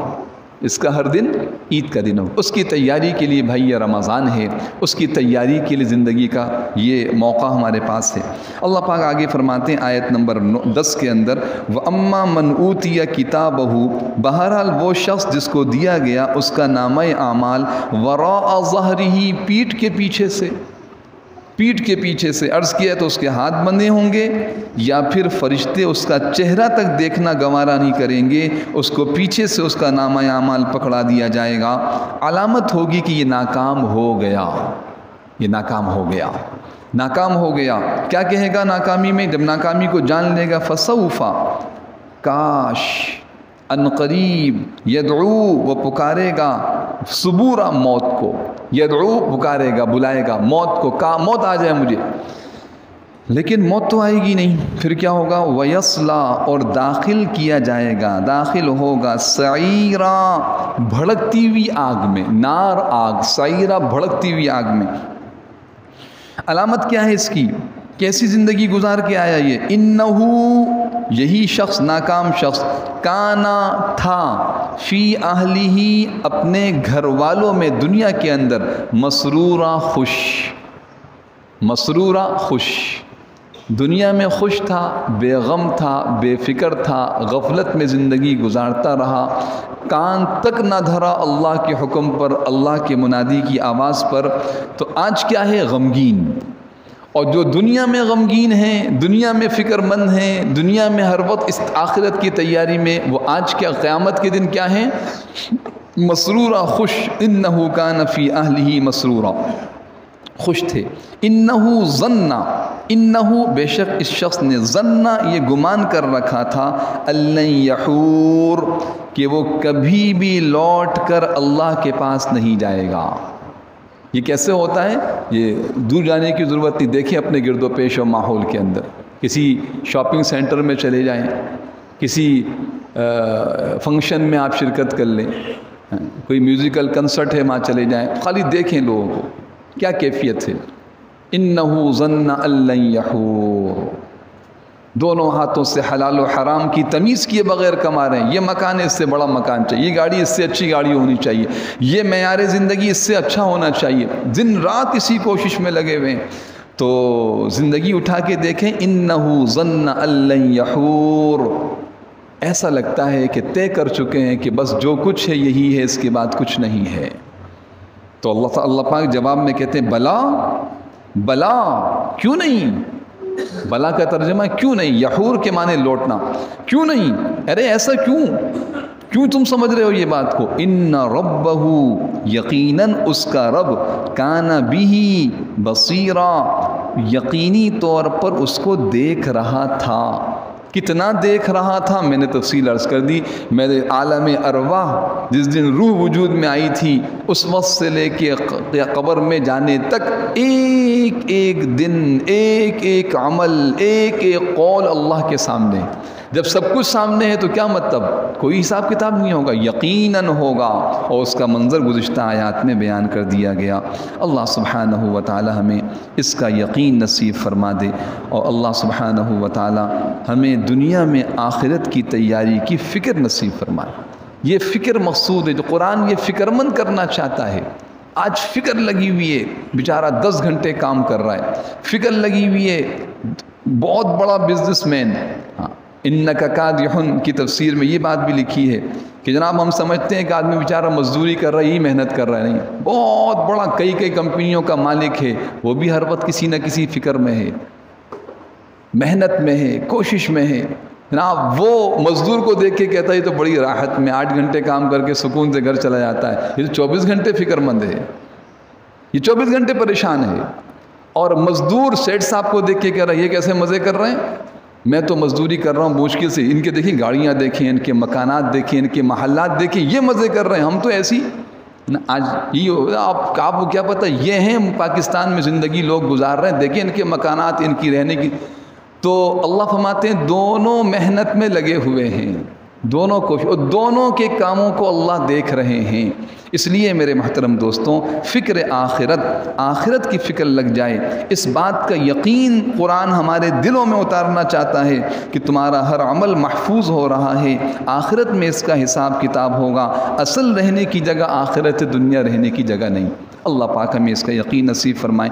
اس کا ہر دن عید کا دن ہوگا. اس کی تیاری کے لیے بھائی یہ رمضان ہے، اس کی تیاری کے لیے زندگی کا یہ موقع ہمارے پاس ہے. اللہ پاک آگے فرماتے ہیں آیت نمبر 10 کے اندر، وَأَمَّا مَنْ أُوتِيَ كِتَابَهُ، بہرحال وہ شخص جس کو دیا گیا اس کا نامہ اعمال وراء ظہرہ، پیٹھ کے پیچھے سے. پیٹھ کے پیچھے سے عرض کیا تو اس کے ہاتھ بندھے ہوں گے، یا پھر فرشتے اس کا چہرہ تک دیکھنا گوارا نہیں کریں گے، اس کو پیچھے سے اس کا نامہ اعمال پکڑا دیا جائے گا. علامت ہوگی کہ یہ ناکام ہو گیا، یہ ناکام ہو گیا، ناکام ہو گیا. کیا کہے گا ناکامی میں؟ جب ناکامی کو جان لے گا، فسوف، کاش، ان قریب، یدعو، وہ پکارے گا، صبورا، موت کو. یدعو، پکارے گا، بلائے گا موت کو، موت آ جائے مجھے. لیکن موت تو آئے گی نہیں. پھر کیا ہوگا؟ وَيَصْلَى، اور داخل کیا جائے گا، داخل ہوگا، سعیرا، بھڑکتی ہوئی آگ میں. نار، آگ، سعیرا، بھڑکتی ہوئی آگ میں. علامت کیا ہے اس کی؟ کیسی زندگی گزار کے آیا یہ؟ انہو، یہی شخص، ناکام شخص، کانا، تھا، فی اہلہ، اپنے گھر والوں میں دنیا کے اندر، مسرورا، خوش. مسرورا، خوش، دنیا میں خوش تھا، بے غم تھا، بے فکر تھا، غفلت میں زندگی گزارتا رہا، کان تک نہ دھرا اللہ کے حکم پر، اللہ کے منادی کی آواز پر. تو آج کیا ہے؟ غمگین. اور جو دنیا میں غمگین ہیں، دنیا میں فکر مند ہیں، دنیا میں ہر وقت اس آخرت کی تیاری میں، وہ آج کیا قیامت کے دن کیا ہیں؟ مسرورا، خوش. انہو کان فی اہلہ مسرورا، خوش تھے. انہو ظن، انہو، بے شک اس شخص نے، ظن، یہ گمان کر رکھا تھا، الَّن یحور، کہ وہ کبھی بھی لوٹ کر اللہ کے پاس نہیں جائے گا. یہ کیسے ہوتا ہے؟ یہ دور جانے کی ضرورت نہیں. دیکھیں اپنے گرد و پیش و ماحول کے اندر، کسی شاپنگ سینٹر میں چلے جائیں، کسی فنکشن میں آپ شرکت کر لیں، کوئی میوزیکل کنسرٹ ہے وہاں چلے جائیں، خالی دیکھیں لوگوں کو کیا کیفیت ہے. انہو ظن الَّن یحور، دونوں ہاتھوں سے حلال و حرام کی تمیز کیے بغیر کما رہے ہیں. یہ مکان ہے، اس سے بڑا مکان چاہیے، یہ گاڑی اس سے اچھی گاڑی ہونی چاہیے، یہ معیار زندگی اس سے اچھا ہونا چاہیے. دن رات اسی کوشش میں لگے ہوئے ہیں. تو زندگی اٹھا کے دیکھیں، انہو ظن الَّن یحور، ایسا لگتا ہے کہ طے کر چکے ہیں کہ بس جو کچھ ہے یہی ہے، اس کے بعد کچھ نہیں ہے. تو اللہ پاک جواب میں کہتے ہیں، بلا، بلا، کیوں نہیں؟ بلا کا ترجمہ کیوں نہیں، یحور کے معنی لوٹنا. کیوں نہیں؟ ارے ایسا کیوں تم سمجھ رہے ہو یہ بات کو؟ ان ربہ، یقیناً اس کا رب، کان بہ بصیرا، یقینی طور پر اس کو دیکھ رہا تھا. کتنا دیکھ رہا تھا؟ میں نے تفصیل عرض کر دی. میرے عالم ارواح جس دن روح وجود میں آئی تھی، اس وقت سے لے کے قبر میں جانے تک، ایک ایک دن، ایک ایک عمل، ایک ایک قول اللہ کے سامنے. جب سب کچھ سامنے ہے تو کیا مطلب؟ کوئی حساب کتاب نہیں ہوگا، یقیناً ہوگا. اور اس کا منظر گزشتہ آیات میں بیان کر دیا گیا. اللہ سبحانہ و تعالی ہمیں اس کا یقین نصیب فرما دے، اور اللہ سبحانہ و تعالی ہمیں دنیا میں آخرت کی تیاری کی فکر نصیب فرمائے. یہ فکر مقصود ہے، جو قرآن یہ فکر مند کرنا چاہتا ہے. آج فکر لگی ہوئی ہے، بیچارہ 10 گھنٹے کام کر رہا ہے، فکر لگی ہوئی ہے، بہت بڑا بزنس مین. انک کادح کی تفسیر میں یہ بات بھی لکھی ہے کہ جناب ہم سمجھتے ہیں کہ آدمی بیچارہ مزدوری کر رہا ہے، یہی محنت کر رہا ہے. نہیں، بہت بڑا کئی کمپنیوں کا مالک ہے، وہ بھی ہر وقت کسی نہ کسی فکر میں ہے، محنت میں ہے، کوشش میں ہے. جناب وہ مزدور کو دیکھ کے کہتا ہے یہ تو بڑی راحت میں 8 گھنٹے کام کر کے سکون سے گھر چلا جاتا ہے، یہ تو 24 گھنٹے فکر مند ہے. یہ 24 گھنٹے پریشان ہے. اور مزدور سیٹ صاحب کو دیکھ کے کہہ رہا ہے یہ کیسے مزے کر رہے ہیں؟ میں تو مزدوری کر رہا ہوں مشکل سے، ان کے دیکھیں گاڑیاں دیکھیں، ان کے مکانات دیکھیں، ان کے محلات دیکھیں، یہ مزے کر رہے ہیں، ہم تو ایسی آج یہ آپ کو کیا پتہ یہ ہیں پاکستان میں زندگی لوگ گزار رہے ہیں، دیکھیں ان کے مکانات، ان کی رہنے کی. تو اللہ فرماتے ہیں دونوں محنت میں لگے ہوئے ہیں، دونوں کوشش، اور دونوں کے کاموں کو اللہ دیکھ رہے ہیں. اس لیے میرے محترم دوستوں، فکر آخرت کی فکر لگ جائے. اس بات کا یقین قرآن ہمارے دلوں میں اتارنا چاہتا ہے کہ تمہارا ہر عمل محفوظ ہو رہا ہے، آخرت میں اس کا حساب کتاب ہوگا. اصل رہنے کی جگہ آخرت، دنیا رہنے کی جگہ نہیں. اللہ پاک ہمیں اس کا یقین نصیب فرمائے.